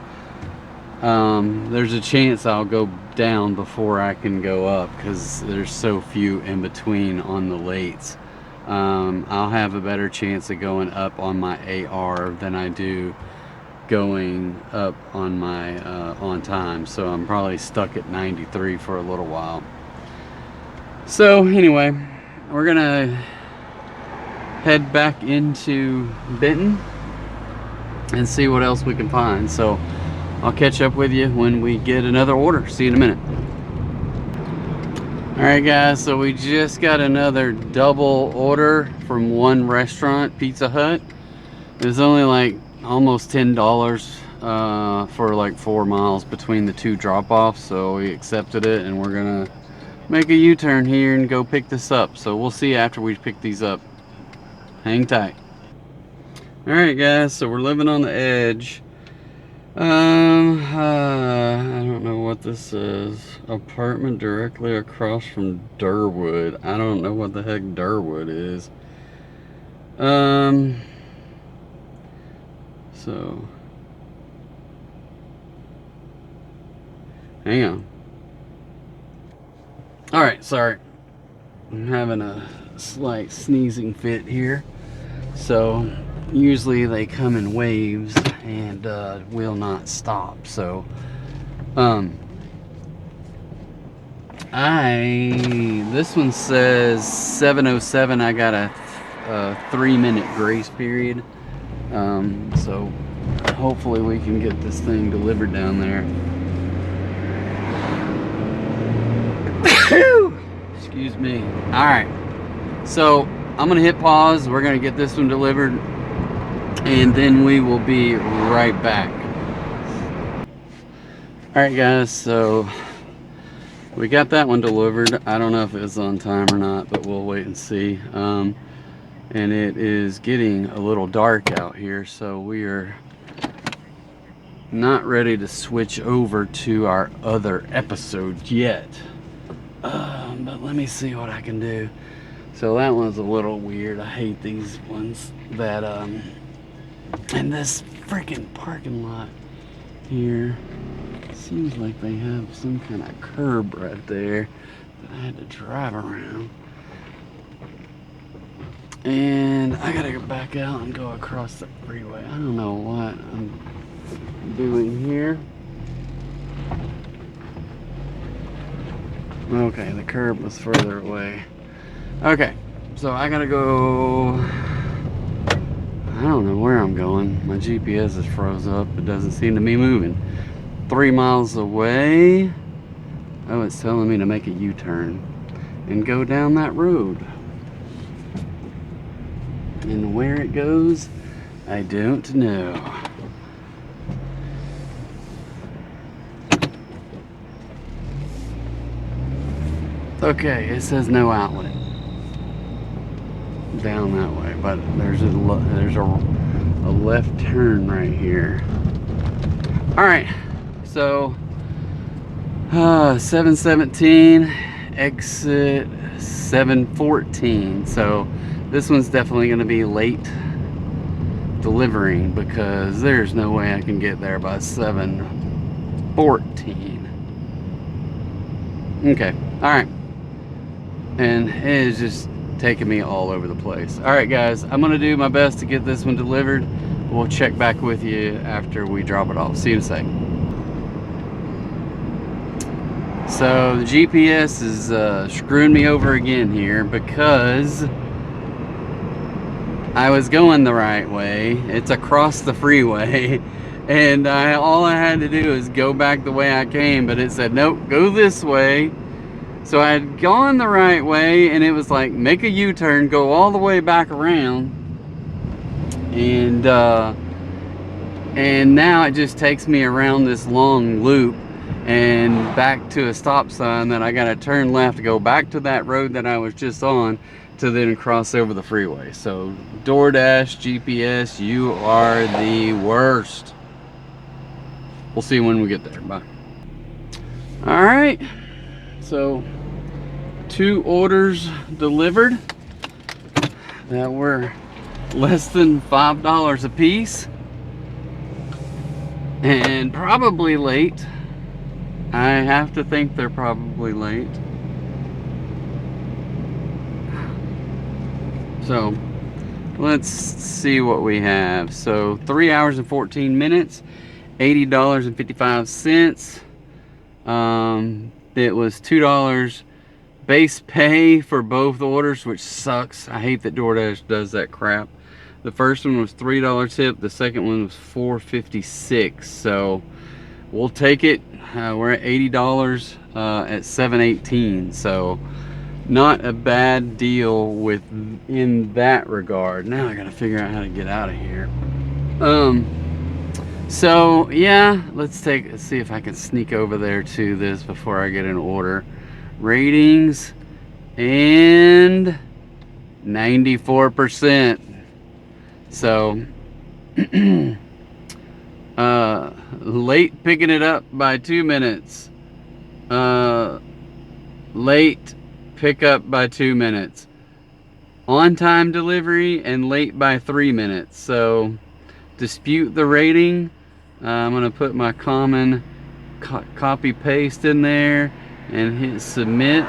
there's a chance I'll go down before I can go up because there's so few in between on the lates. I'll have a better chance of going up on my AR than I do going up on my on time. So I'm probably stuck at 93 for a little while. So anyway, we're gonna head back into Benton and see what else we can find. So I'll catch up with you when we get another order. See you in a minute. Alright guys, so we just got another double order from one restaurant, Pizza Hut. It was only like almost $10 for like 4 miles between the two drop-offs, so we accepted it and we're gonna make a U-turn here and go pick this up. So we'll see after we pick these up. Hang tight. Alright guys, so we're living on the edge. I don't know what this is. Apartment directly across from Durwood. I don't know what the heck Durwood is. So hang on. Alright, sorry. I'm having a slight sneezing fit here. So usually they come in waves and will not stop. So this one says 7:07. I got a 3-minute grace period. So hopefully we can get this thing delivered down there. Excuse me. All right, so I'm gonna hit pause. We're gonna get this one delivered and then we will be right back. All right guys, so we got that one delivered. I don't know if it's on time or not, but we'll wait and see. And it is getting a little dark out here, so we are not ready to switch over to our other episode yet. But let me see what I can do. So that one's a little weird. I hate these ones that and this freaking parking lot here seems like they have some kind of curb right there that I had to drive around. And I gotta go back out and go across the freeway. I don't know what I'm doing here. Okay, the curb was further away. Okay, so I gotta go. I don't know where I'm going. My GPS is froze up. It doesn't seem to be moving. 3 miles away. Oh, it's telling me to make a U-turn and go down that road. And where it goes, I don't know. Okay, it says no outlet down that way, but there's a left turn right here. All right, so 7:17, exit 7:14. So this one's definitely going to be late delivering because there's no way I can get there by 7:14. Okay, all right. And it is just taking me all over the place. All right, guys, I'm gonna do my best to get this one delivered. We'll check back with you after we drop it off. See you in a second. So the GPS is screwing me over again here because I was going the right way. It's across the freeway, and all I had to do is go back the way I came, but it said, nope, go this way. So I had gone the right way, and it was like, make a U-turn, go all the way back around, and now it just takes me around this long loop and back to a stop sign that I gotta turn left to go back to that road that I was just on to then cross over the freeway. So DoorDash GPS, you are the worst. We'll see when we get there. Bye. All right, so 2 orders delivered that were less than $5 a piece and probably late. I have to think they're probably late. So let's see what we have. So 3 hours and 14 minutes, $80.55. It was $2 base pay for both orders, which sucks. I hate that DoorDash does that crap. The first one was $3 tip. The second one was $4.56. So we'll take it. We're at $80 at $7.18. So not a bad deal in that regard. Now I gotta figure out how to get out of here. So yeah, let's see if I can sneak over there to this before I get an order. Ratings and 94%. So late picking it up by 2 minutes. Late pickup by 2 minutes. On time delivery and late by 3 minutes. So dispute the rating. I'm gonna put my common copy paste in there and hit submit.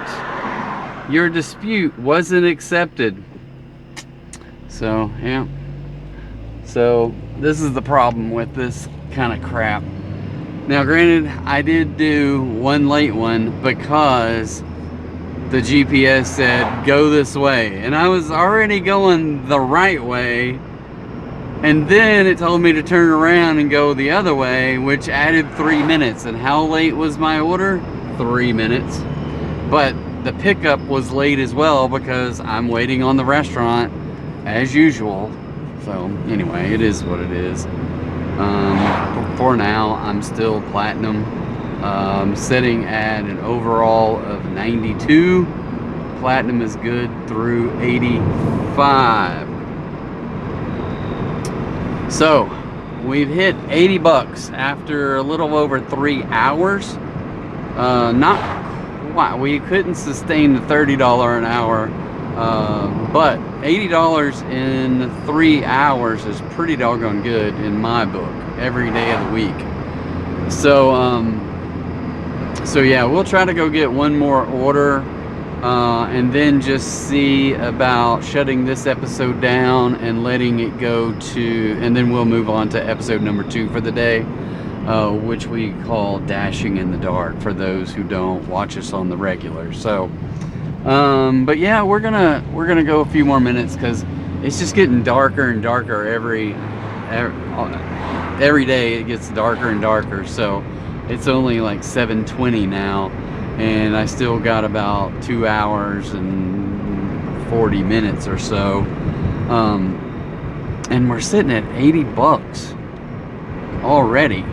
Your dispute wasn't accepted. So yeah, so this is the problem with this kind of crap. Now granted, I did do one late one because the GPS said go this way, and I was already going the right way, and then it told me to turn around and go the other way, which added 3 minutes. And how late was my order? 3 minutes. But the pickup was late as well because I'm waiting on the restaurant as usual. So anyway, it is what it is. For now, I'm still platinum, sitting at an overall of 92. Platinum is good through 85. So we've hit 80 bucks after a little over 3 hours. Not quite, we couldn't sustain the $30 an hour, but $80 in 3 hours is pretty doggone good in my book, every day of the week. So yeah, we'll try to go get one more order, and then just see about shutting this episode down and letting it go to, and then we'll move on to episode number 2 for the day, which we call Dashing in the Dark for those who don't watch us on the regular. So but yeah, we're gonna go a few more minutes because it's just getting darker and darker every day. It gets darker and darker. So it's only like 7:20 now, and I still got about 2 hours and 40 minutes or so, and we're sitting at 80 bucks already.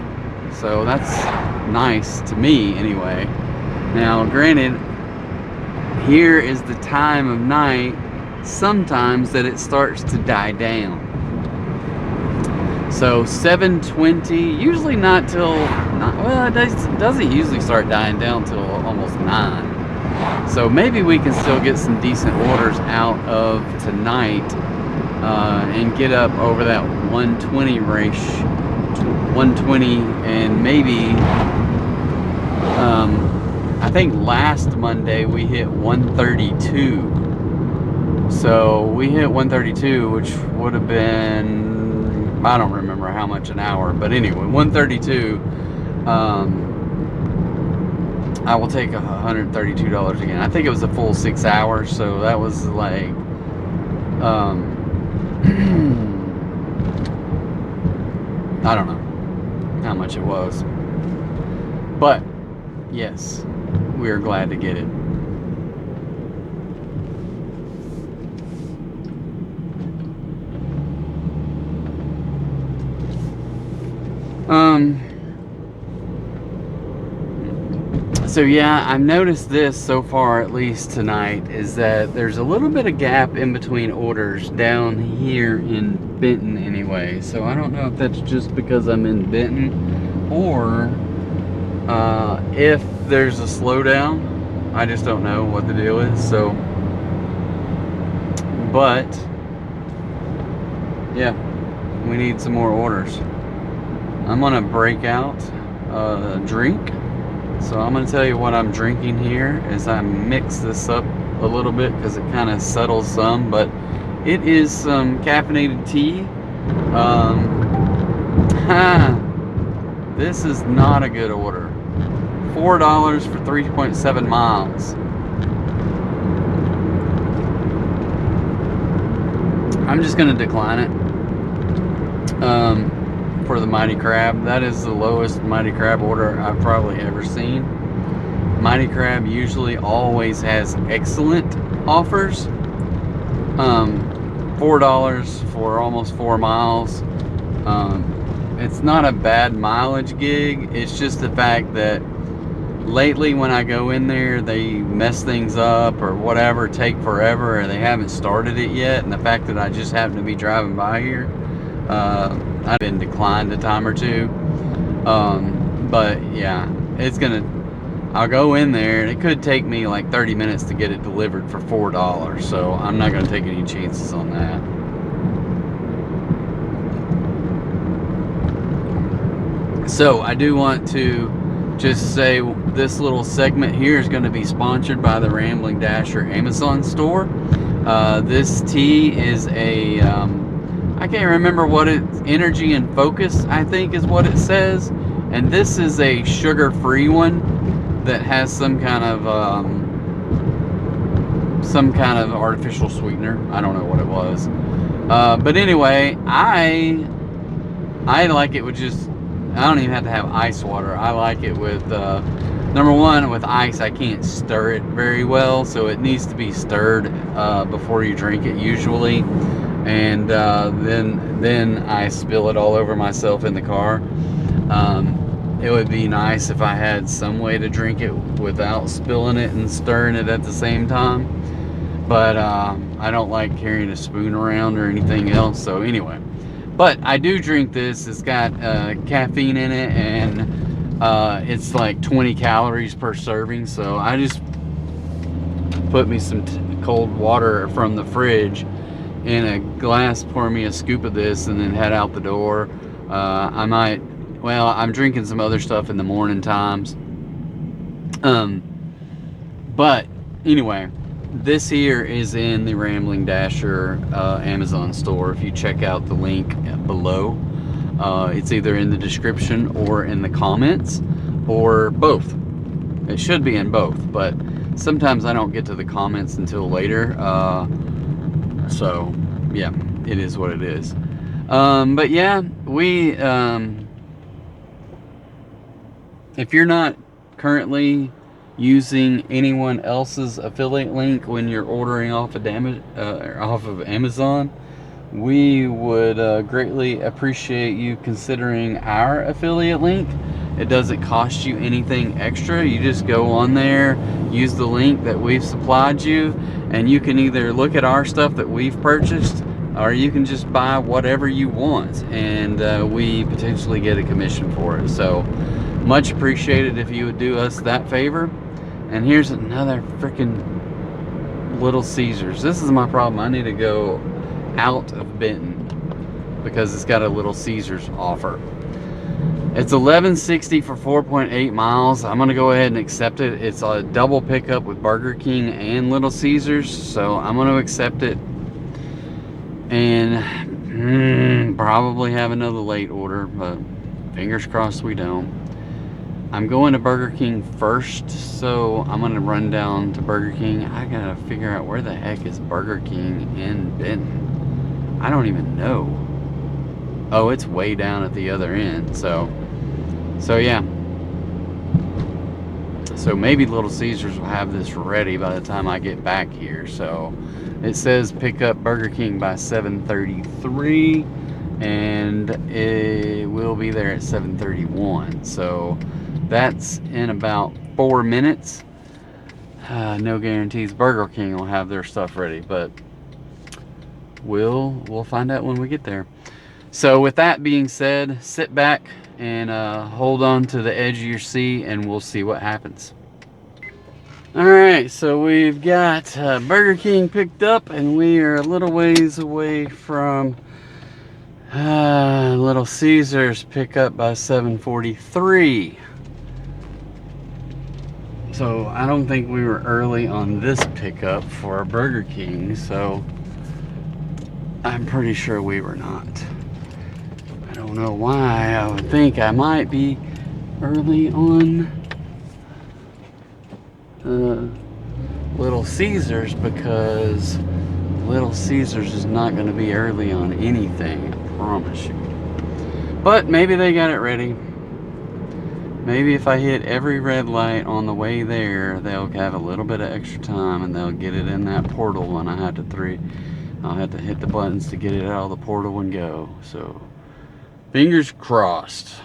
So that's nice to me anyway. Now granted, here is the time of night sometimes that it starts to die down. So 7:20, usually not till, well, it doesn't usually start dying down till almost 9. So maybe we can still get some decent orders out of tonight, and get up over that 120 ratio, 120, and maybe, I think last Monday we hit 132. So we hit 132, which would have been, I don't remember how much an hour, but anyway, 132. I will take $132 again. I think it was a full 6 hours, so that was like, I don't know how much it was, but yes, we are glad to get it. So yeah, I've noticed this so far, at least tonight, is that there's a little bit of gap in between orders down here in Benton anyway. So I don't know if that's just because I'm in Benton or if there's a slowdown. I just don't know what the deal is. So, but yeah, we need some more orders. I'm gonna break out a drink. So I'm going to tell you what I'm drinking here as I mix this up a little bit because it kind of settles some, but it is some caffeinated tea. This is not a good order. $4 for 3.7 miles. I'm just going to decline it. For the Mighty Crab. That is the lowest Mighty Crab order I've probably ever seen. Mighty Crab usually always has excellent offers. $4 for almost 4 miles. It's not a bad mileage gig. It's just the fact that lately when I go in there, they mess things up or whatever, take forever, or they haven't started it yet. And the fact that I just happen to be driving by here, I've been declined a time or two, but yeah, I'll go in there and it could take me like 30 minutes to get it delivered for $4, so I'm not going to take any chances on that. So I do want to just say this little segment here is going to be sponsored by the Rambling Dasher Amazon store. This tea is a I can't remember what it's, Energy and Focus, I think is what it says. And this is a sugar-free one that has some kind of artificial sweetener. I don't know what it was. But anyway, I like it with just, I don't even have to have ice water. I like it with, number one, with ice, I can't stir it very well. So it needs to be stirred before you drink it usually. And then I spill it all over myself in the car. It would be nice if I had some way to drink it without spilling it and stirring it at the same time, but I don't like carrying a spoon around or anything else. So anyway, but I do drink this. It's got caffeine in it, and it's like 20 calories per serving. So I just put me some cold water from the fridge in a glass, pour me a scoop of this, and then head out the door. I'm drinking some other stuff in the morning times. But anyway, this here is in the Rambling Dasher Amazon store. If you check out the link below, it's either in the description or in the comments, or both. It should be in both, but sometimes I don't get to the comments until later. So yeah, it is what it is. But yeah, if you're not currently using anyone else's affiliate link when you're ordering off of Amazon, we would greatly appreciate you considering our affiliate link. It doesn't cost you anything extra. You just go on there, use the link that we've supplied you, and you can either look at our stuff that we've purchased, or you can just buy whatever you want, and we potentially get a commission for it. So much appreciated if you would do us that favor. And here's another freaking Little Caesars. This is my problem. I need to go out of Benton because it's got a Little Caesars offer. It's $11.60 for 4.8 miles. I'm gonna go ahead and accept it. It's a double pickup with Burger King and Little Caesars, so I'm gonna accept it. And probably have another late order, but fingers crossed we don't. I'm going to Burger King first, so I'm gonna run down to Burger King. I gotta figure out where the heck is Burger King in Benton. I don't even know. Oh, it's way down at the other end. So yeah. So maybe Little Caesars will have this ready by the time I get back here. So it says pick up Burger King by 7:33, and it will be there at 7:31. So that's in about 4 minutes. No guarantees Burger King will have their stuff ready, but we'll find out when we get there. So with that being said, sit back and hold on to the edge of your seat, and we'll see what happens. All right, so we've got Burger King picked up, and we are a little ways away from Little Caesars pickup by 7:43. So I don't think we were early on this pickup for Burger King, so I'm pretty sure we were not. I don't know why. I would think I might be early on Little Caesars, because Little Caesars is not going to be early on anything, I promise you. But maybe they got it ready. Maybe if I hit every red light on the way there, they'll have a little bit of extra time and they'll get it in that portal, and I'll have to hit the buttons to get it out of the portal and go. So fingers crossed.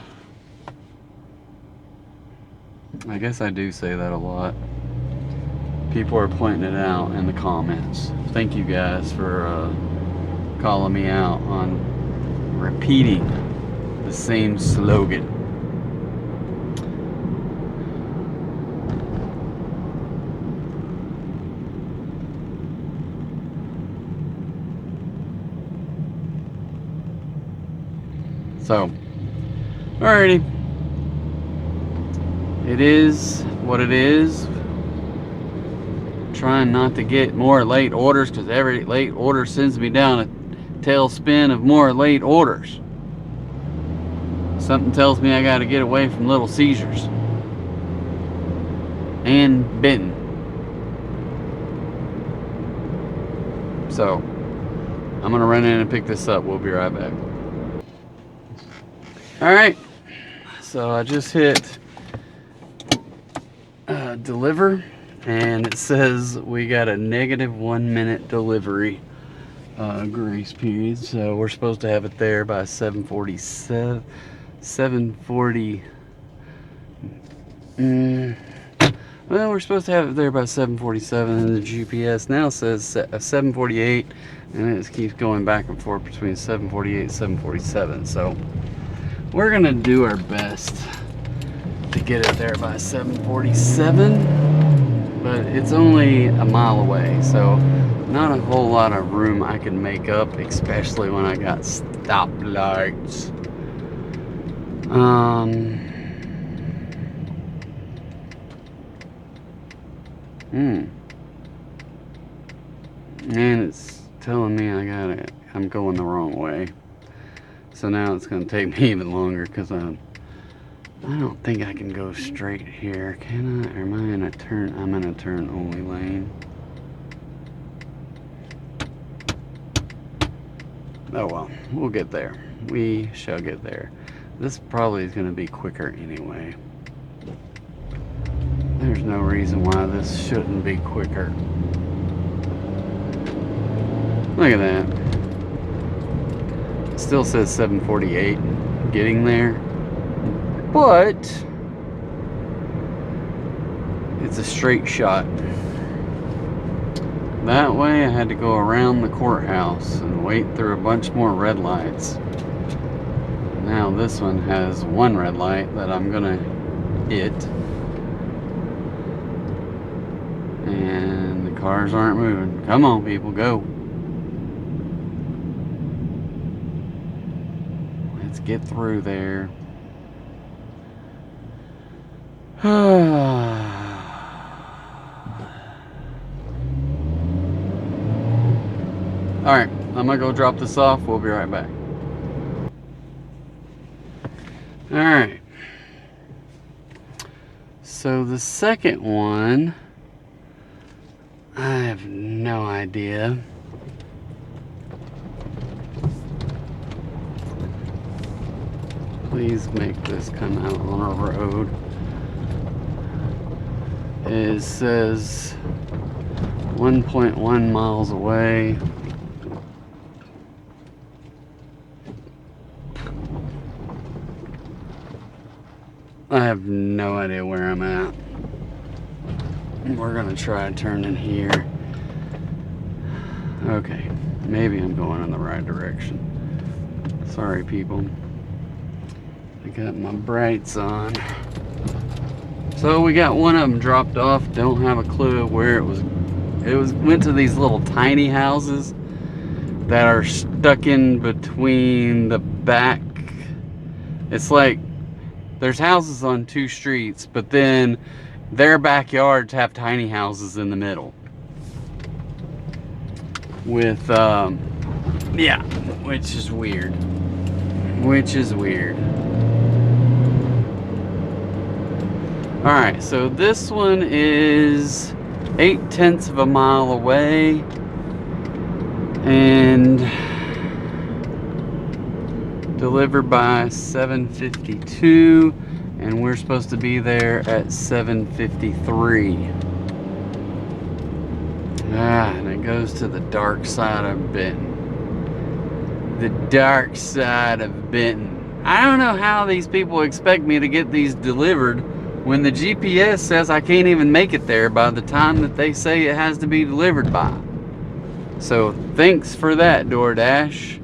I guess I do say that a lot. People are pointing it out in the comments. Thank you guys for calling me out on repeating the same slogan. So, alrighty. It is what it is. Trying not to get more late orders, because every late order sends me down a tailspin of more late orders. Something tells me I got to get away from Little Caesars and Benton. So I'm gonna run in and pick this up. We'll be right back. Alright, so I just hit deliver, and it says we got a -1 minute delivery grace period, so we're supposed to have it there by 7:47. 7:40. Well, we're supposed to have it there by 7:47, and the GPS now says 7:48, and it keeps going back and forth between 7:48 and 7:47. So we're gonna do our best to get it there by 7:47, but it's only a mile away, so not a whole lot of room I can make up, especially when I got stoplights. And it's telling me I'm going the wrong way. So now it's gonna take me even longer, because I don't think I can go straight here, can I? Or am I in a turn? I'm in a turn only lane. Oh well, we'll get there. We shall get there. This probably is going to be quicker anyway. There's no reason why this shouldn't be quicker. Look at that. It still says 7:48 getting there, but it's a straight shot. That way I had to go around the courthouse and wait through a bunch more red lights. Now this one has one red light that I'm gonna hit, and the cars aren't moving. Come on, people, go. Let's get through there. Alright, I'm gonna go drop this off. We'll be right back. Alright. So the second one, I have no idea. Please make this come out on a road. It says 1.1 miles away. I have no idea where I'm at. We're gonna try to turn in here. Okay, maybe I'm going in the right direction. Sorry, people. I got my brights on. So we got one of them dropped off. Don't have a clue where it was. Went to these little tiny houses that are stuck in between the back. It's like there's houses on two streets, but then their backyards have tiny houses in the middle. With, yeah, which is weird. Alright, so this one is 0.8 of a mile away. And delivered by 7:52, and we're supposed to be there at 7:53. And it goes to the dark side of Benton. The dark side of Benton. I don't know how these people expect me to get these delivered when the GPS says I can't even make it there by the time that they say it has to be delivered by. So thanks for that, DoorDash.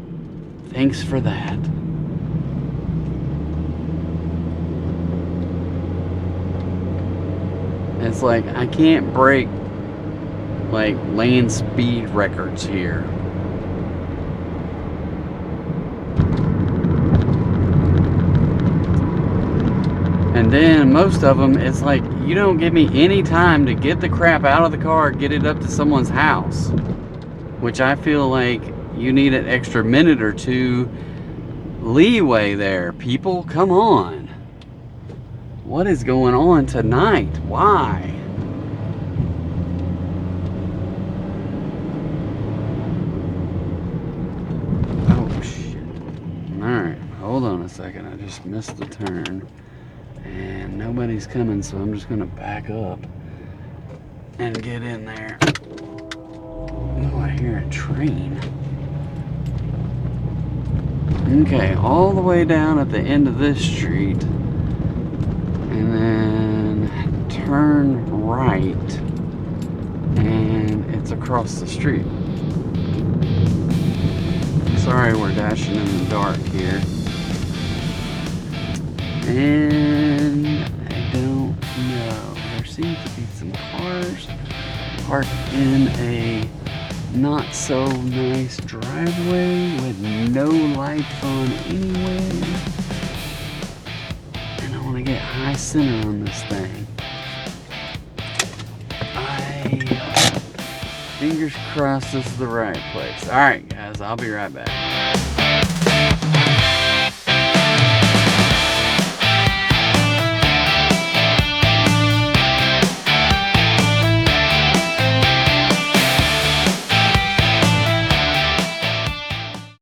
Thanks for that. It's like I can't break like land speed records here. And then most of them, it's like you don't give me any time to get the crap out of the car, get it up to someone's house, which I feel like you need an extra minute or two leeway there. People, come on. What is going on tonight? Why? Oh shit. Alright, hold on a second. I just missed the turn. And nobody's coming, so I'm just gonna back up and get in there. Oh, I hear a train. Okay, all the way down at the end of this street, and then turn right, and it's across the street. Sorry, we're dashing in the dark here. And I don't know. There seems to be some cars parked in a not so nice driveway with no lights on anywhere. And I want to get high center on this thing. Fingers crossed this is the right place. Alright guys, I'll be right back.